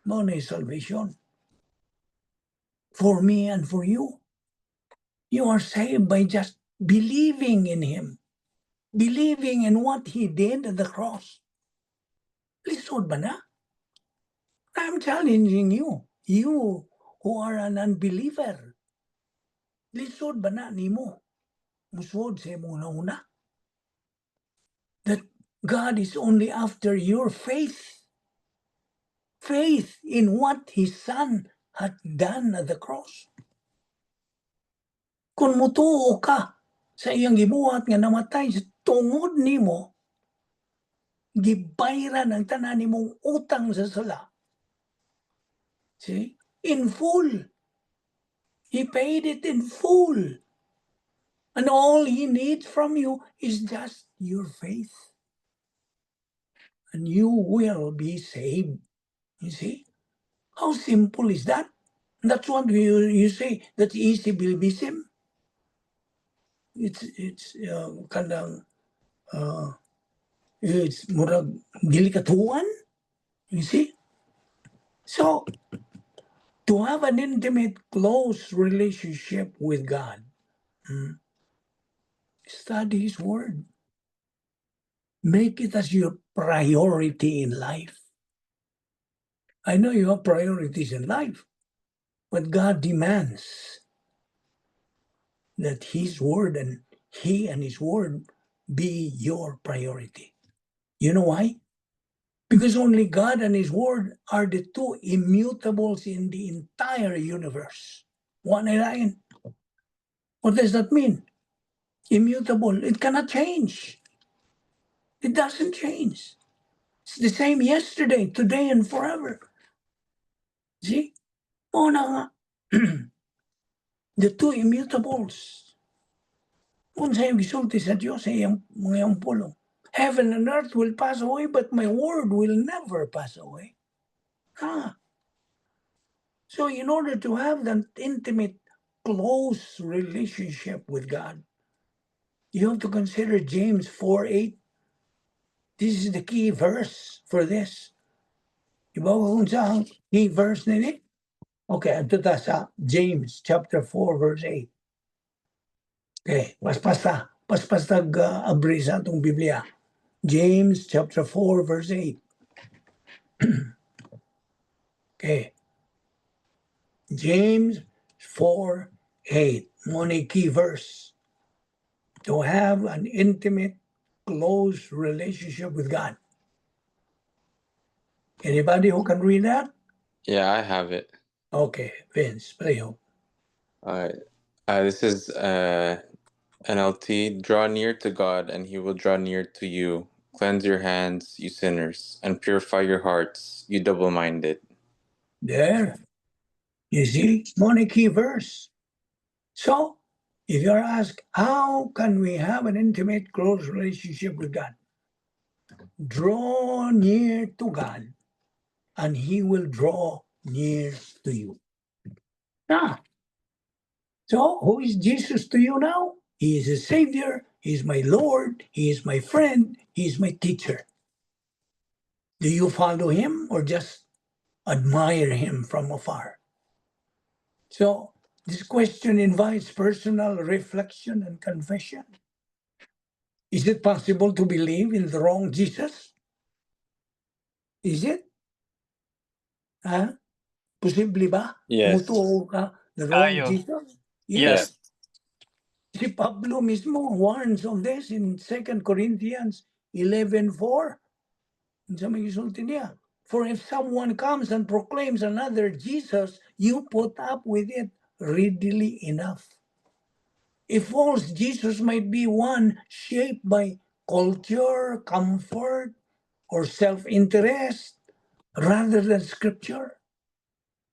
No is salvation. For me and for you. You are saved by just believing in Him. Believing in what He did at the cross. Lisod ba na? I'm challenging you. You who are an unbeliever. Lisod ba na nimo? Musod sa imong una. That God is only after your faith. Faith in what His Son had done at the cross. Kung mutuo ka sa iyang gibuhat nga namatay sa tungod nimo, gibayran ang tanan nimong utang sa sala. See? In full. He paid it in full. And all He needs from you is just your faith. And you will be saved. You see? How simple is that? That's what you say. That's easy believism. It's kanang it's murag dili katuan. You see? So to have an intimate, close relationship with God, study His Word. Make it as your priority in life. I know you have priorities in life, but God demands that His Word and He and His Word be your priority. You know why? Because only God and His Word are the two immutables in the entire universe. One line. What does that mean? Immutable. It cannot change. It doesn't change. It's the same yesterday, today, and forever. See? O na nga. The two immutables. Unsa yung gisulti sa Diyos sa iyang mga pulong. Heaven and earth will pass away, but my word will never pass away. So in order to have that intimate, close relationship with God, you have to consider James 4:8. This is the key verse for this. Diba kung saan key verse nini? Okay, ito ta sa James chapter 4 verse 8. Okay, paspasta abri sa atong Biblia. James chapter 4 verse 8. Okay. James 4:8. One key verse. To have an intimate, close relationship with God. Anybody who can read that? Yeah, I have it. Okay, Vince, please. All right. This is NLT. Draw near to God, and He will draw near to you. Cleanse your hands, you sinners, and purify your hearts, you double-minded. There. You see, one key verse. So, if you're asked, how can we have an intimate, close relationship with God? Draw near to God, and He will draw near to you. So, who is Jesus to you now? He is a Savior. He is my Lord. He is my friend. He is my teacher. Do you follow Him or just admire Him from afar? So, this question invites personal reflection and confession. Is it possible to believe in the wrong Jesus? Is it? Posible ba? Yes. Mutuo ka the wrong Kayo. Jesus? Yes. Si Pablo mismo warns of this in 2 Corinthians 11:4. Sa may gisulti niya. For if someone comes and proclaims another Jesus, you put up with it readily enough. A false Jesus might be one shaped by culture, comfort, or self-interest rather than scripture.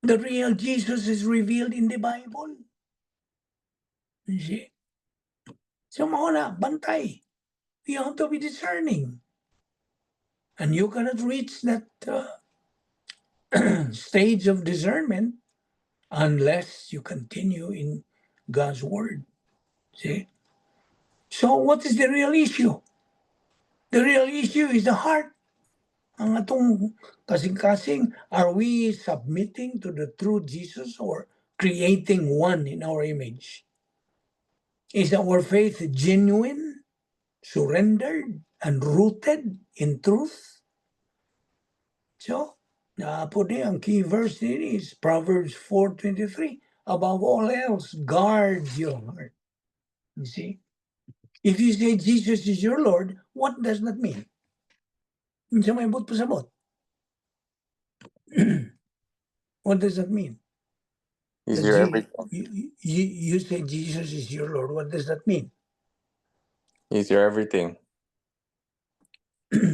The real Jesus is revealed in the Bible. You see? So mga bantay. You have to be discerning. And you cannot reach that stage of discernment unless you continue in God's word. See? So what is the real issue? The real issue is the heart. Ang atong kasing-kasing, are we submitting to the true Jesus or creating one in our image? Is our faith genuine, surrendered, and rooted in truth? So, po ang key verse din is Proverbs 4:23. Above all else, guard your heart. You see? If you say Jesus is your Lord, what does that mean? Sa may but pasabot. What does that mean? He's That your Je- everything. you say Jesus is your Lord. What does that mean? He's your everything.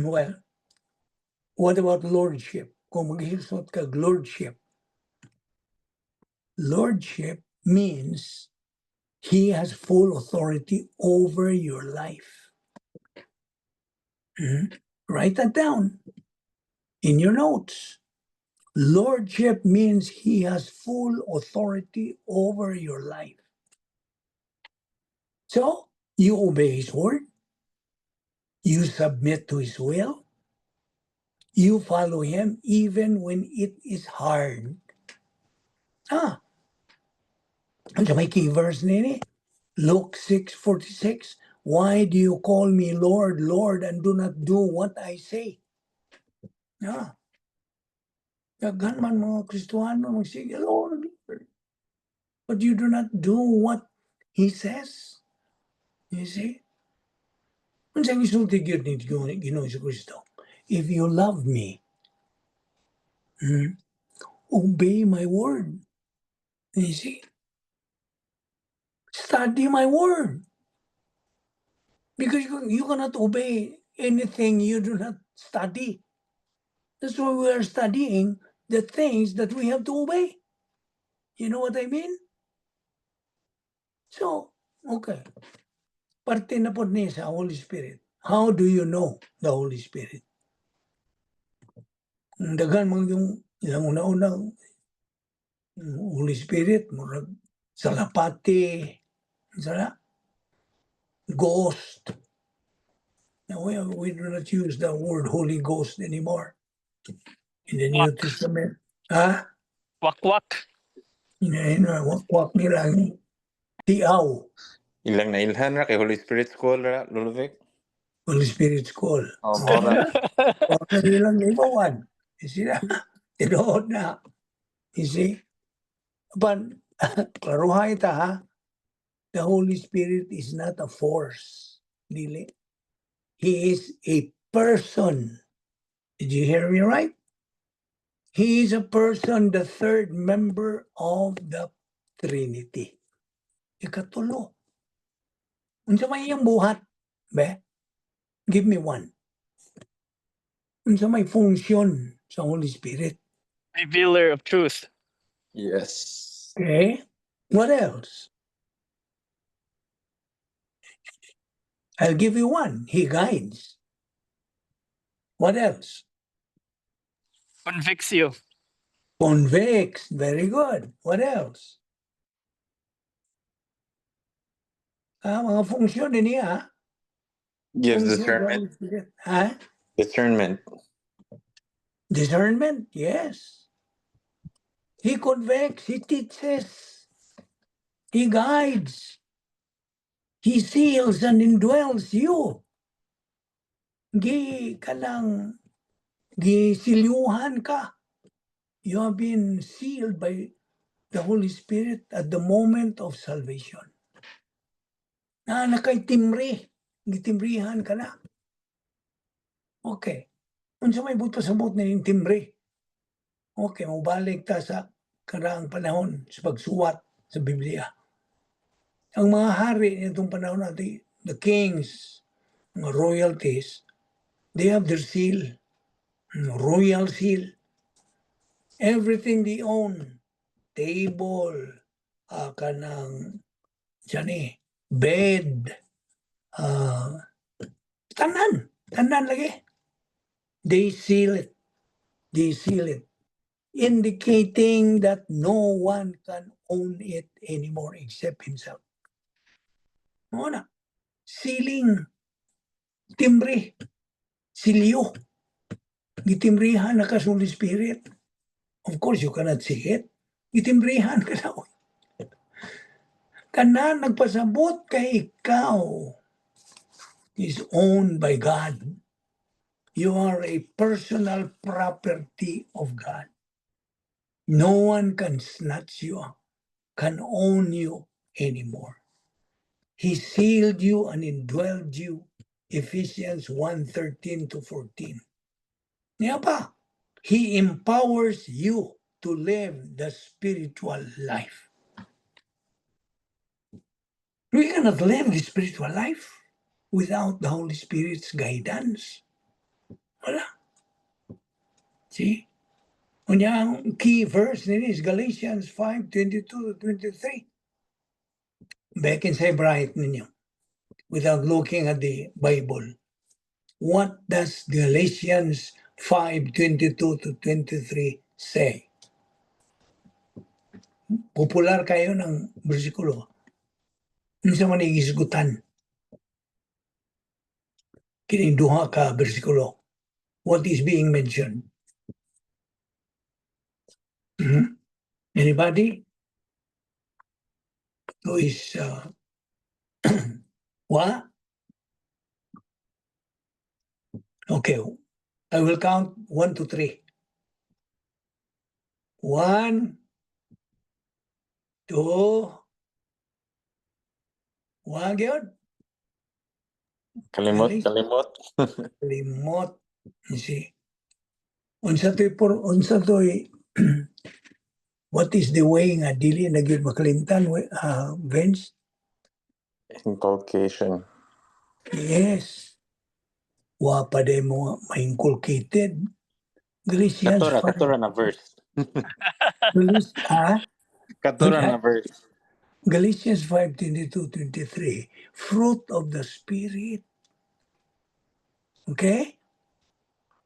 Well, what about lordship? Kung maghihisot ka lordship. Lordship means he has full authority over your life. Write that down in your notes. Lordship means he has full authority over your life. So, you obey his word, you submit to his will, you follow him even when it is hard. Ang may key verse nini, Luke 6:46. Why do you call me Lord, Lord, and do not do what I say? Daghan man mga Kristiyano magsige, Lord, Lord, but you do not do what he says. You see? Unsang isulti gyud ni Ginoong Kristo. If you love me, obey my word. You see? Study my word. Because you cannot obey anything you do not study. That's why we are studying the things that we have to obey. You know what I mean? So, okay. Parte na po niya sa Holy Spirit. How do you know the Holy Spirit? Daghan mo yung ilang una-una, Holy Spirit, murag salapati, ghost. Now, we do not use the word Holy Ghost anymore in the New Wak. Testament. Wak-wak. Wak nilang tiaw, Ilang nailhan ra kay Holy Spirit School ra, Luluvic. Holy Spirit School. Mora. Or nilang ibawan. Sila, tinuod na. You see? But, klaruhay ta ha, the Holy Spirit is not a force. Dili. He is a person. Did you hear me right? He is a person, the third member of the Trinity. Ikatulo. Unsa may iyang buhat? Be? Give me one. Unsa may function sa Holy Spirit? Revealer of truth. Yes. Okay? What else? I'll give you one. He guides. What else? Convicts you. Convicts. Very good. What else? Mga funksyon niya. Gives Funksyon sa discernment. Holy Spirit. Discernment. Discernment, yes. He convicts, he teaches, he guides, he seals and indwells you. Gisilyuhan ka. You have been sealed by the Holy Spirit at the moment of salvation. Na nakay timbre, gitimbrihan ka na. Okay. Unsa may buto sa buot na yung timbre? Okay, mabalik ta sa karaang panahon sa pagsuwat sa Biblia. Ang mga hari nitong panahon natin, the kings, mga royalties, they have their seal, royal seal. Everything they own, table, kanang bed, tanan lagi. They seal it. They seal it. Indicating that no one can own it anymore except himself. Muna, sealing, timbre, silyo, gitimbrihan na ka sa Holy Spirit. Of course, you cannot see it. Gitimbrihan ka na. Kanan nagpasabot kay ikaw is owned by God. You are a personal property of God. No one can snatch you up, can own you anymore. He sealed you and indwelled you. Ephesians 1:13 to 14. Niya pa, He empowers you to live the spiritual life. We cannot live the spiritual life without the Holy Spirit's guidance. Wala. See? Ang key verse nila is Galatians 5:22-23. Back in sa bright ninyo without looking at the Bible. What does Galatians 5:22-23 say? Popular kayo ng bersikulo. Unsa man igisgutan? Kining duha ka bersikulo. What is being mentioned? Anybody who is what? Okay, I will count 1 to 3. 1, 2, 1 gyud. Kalimot. Limot. You see. Unsa to'y what is the way nga dili na gyud makalimtan, Vince? Inculcation. Yes. Wa pa de mo ma-inculcated. Galatians Katura na verse. Katura na verse. Galatians 5:22-23. Fruit of the Spirit. Okay?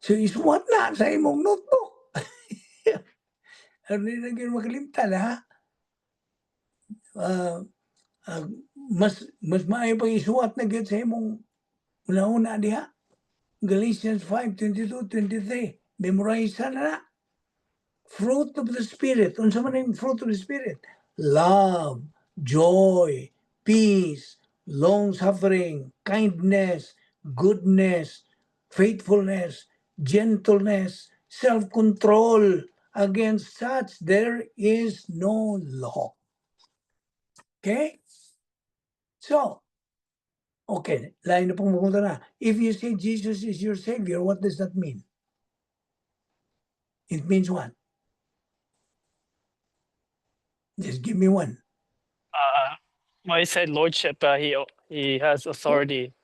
So isuwat na sa imong notebook. Ano na gyud makalimtan, ha? Mas maayo pag isuwat na gyud sa imong una-una diha. Galatians 5:22-23. Memorize na. Fruit of the Spirit. Unsa man ang fruit of the Spirit? Love, joy, peace, long-suffering, kindness, goodness, faithfulness, gentleness, self-control. Against such there is no law. Okay? So, okay, lain na pong pumunta na. If you say Jesus is your Savior, what does that mean? It means what? Just give me one. Well, he said lordship. He has authority.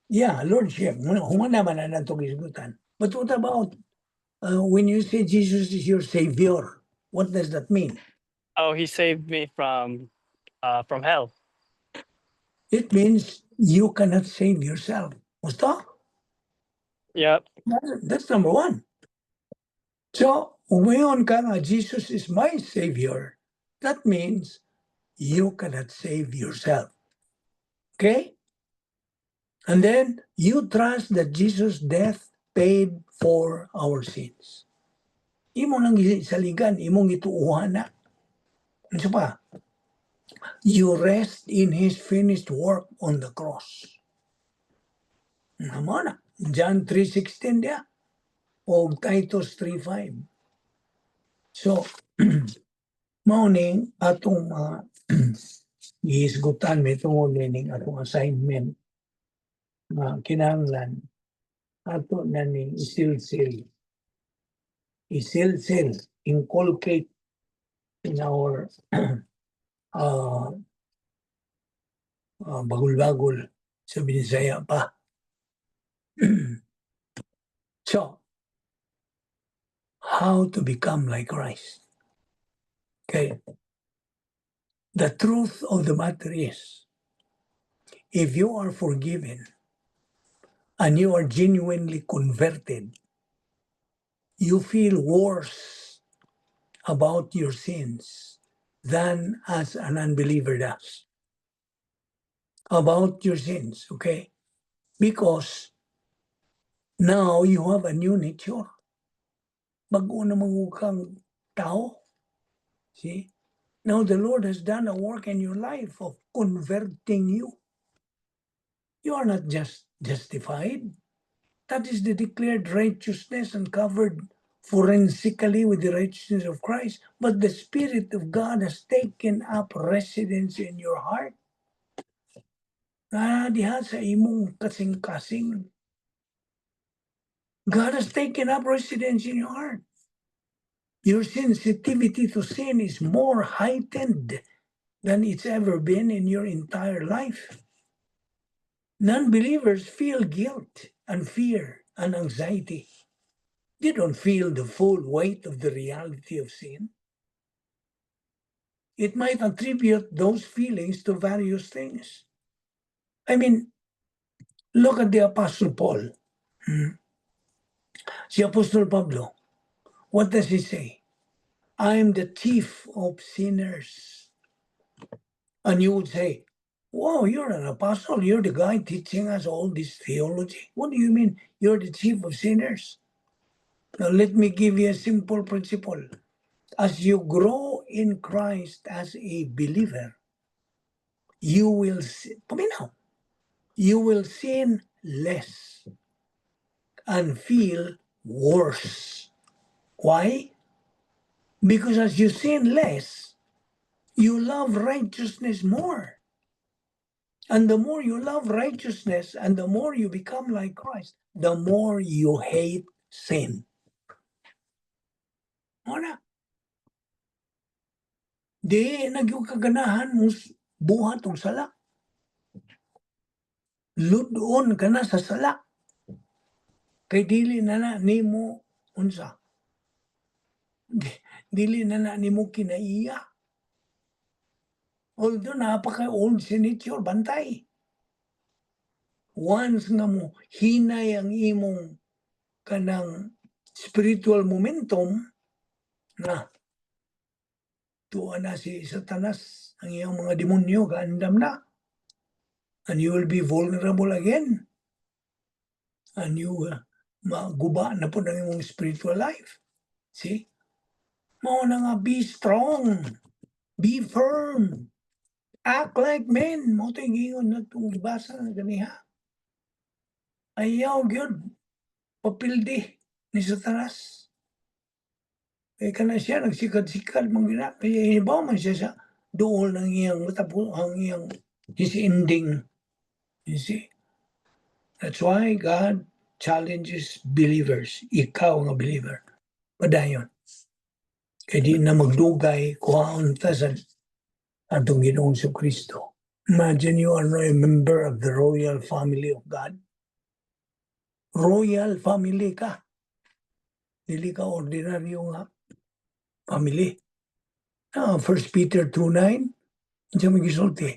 Yeah, Lordship. Humana man na natong isgutan. But what about when you say Jesus is your Savior? What does that mean? Oh, he saved me from hell. It means you cannot save yourself. Musta? Yep. That's number one. So, umayon ka nga, Jesus is my Savior. That means you cannot save yourself. Okay? And then you trust that Jesus' death paid for our sins. Imo nang saligan, imong ituuhan na. Ano pa? You rest in His finished work on the cross. Namo na. John 3:16 dia. O Titus 3:5. So, mauning atong gihisgutan may tungod ning atong assignment nga kinahanglan ato na ning isilsil, inculcate in our bagul-bagul sa Binisaya pa. So, how to become like Christ? Okay. The truth of the matter is, if you are forgiven and you are genuinely converted, you feel worse about your sins than as an unbeliever does. About your sins, okay? Because now you have a new nature. Bago na mangukang tao. See? Now the Lord has done a work in your life of converting you. You are not just justified. That is the declared righteousness and covered forensically with the righteousness of Christ. But the Spirit of God has taken up residence in your heart. Diha sa imong kasing-kasing. God has taken up residence in your heart. Your sensitivity to sin is more heightened than it's ever been in your entire life. Non-believers feel guilt and fear and anxiety. They don't feel the full weight of the reality of sin. It might attribute those feelings to various things. I mean, look at the Apostle Paul. Si Apostle Pablo, what does he say? I am the chief of sinners. And you would say, wow, you're an apostle. You're the guy teaching us all this theology. What do you mean you're the chief of sinners? Now, let me give you a simple principle. As you grow in Christ as a believer, you will sin less and feel worse. Why? Because as you sin less, you love righteousness more. And the more you love righteousness and the more you become like Christ, the more you hate sin. Wala. Di nagyong kaganahan mo buhat og sala. Ludon ka na sa sala. Kay dili na nimo unsa. Dili na nimo kinaiya. Although napaka old signature bantay. Once nga mo hinay ang imong kanang spiritual momentum na tuwa na si Satanas, ang iyong mga demonyo, kaandam na. And you will be vulnerable again. And you maguba na po ng iyong spiritual life. See? Mao na nga, be strong. Be firm. Act like men. Mao ito yung ingon na itong ibasa na ganiha. Ayaw, gyud. Papildi ni Satanas. Kaya ka na siya, nagsikad-sikad, manggina. Kaya hinibaw man siya sa doon ang iyang matapos, ang iyang his ending. You see? That's why God challenges believers. Ikaw nga believer. Padayon. Kaya di na magdugay, kuhaon ta sa atong Ginoong Kristo. Imagine you are a member of the royal family of God. Royal family ka. Dili ka ordinaryo nga family. 1 Peter 2:9, siya magisulti.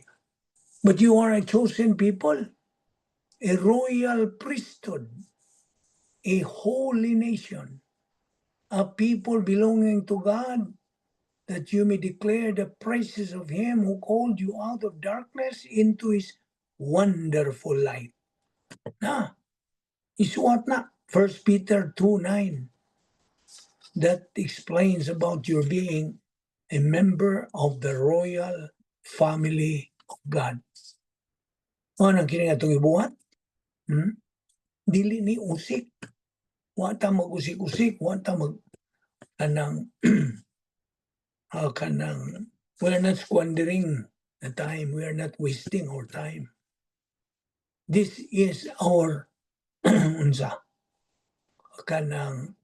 But you are a chosen people, a royal priesthood, a holy nation, a people belonging to God, that you may declare the praises of Him who called you out of darkness into His wonderful light. Na, isuwat na, 1 Peter 2:9. That explains about your being a member of the royal family of God. Ano kini atong ibuhat? Dili ni usik. Wa ta mag-usik-usik, wa ta mag kanang kanang we're not squandering the time. We are not wasting our time. This is our unsa kanang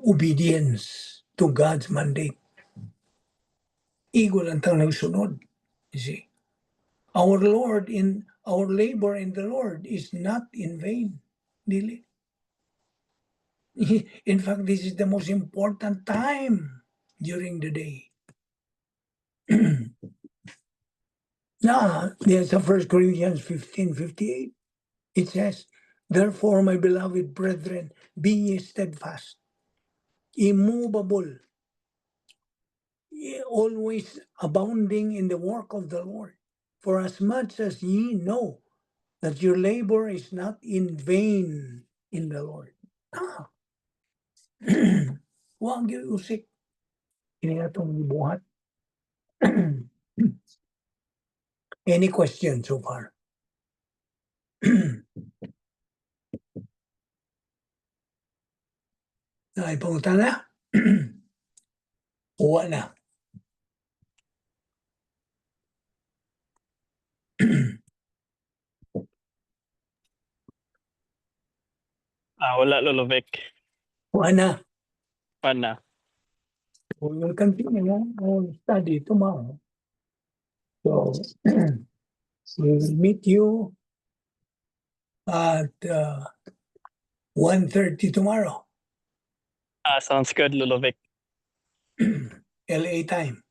obedience to God's mandate. Igo lang tang nagsunod. You see? Our Lord in our labor in the Lord is not in vain. Dili. In fact, this is the most important time during the day. Now, there's a 1 Corinthians 15:58. It says, therefore, my beloved brethren, be ye steadfast, immovable, always abounding in the work of the Lord. For as much as ye know that your labor is not in vain in the Lord. Huwag yung usik. Ini atong ibuhat. Any questions so far? Ay, pangutan na? Uwa na. Wala, Lolo Vic. Uwa na. Pana. We will continue our study tomorrow. So, we will meet you at 1:30 tomorrow, Sounds good, Lolo Vic. LA time.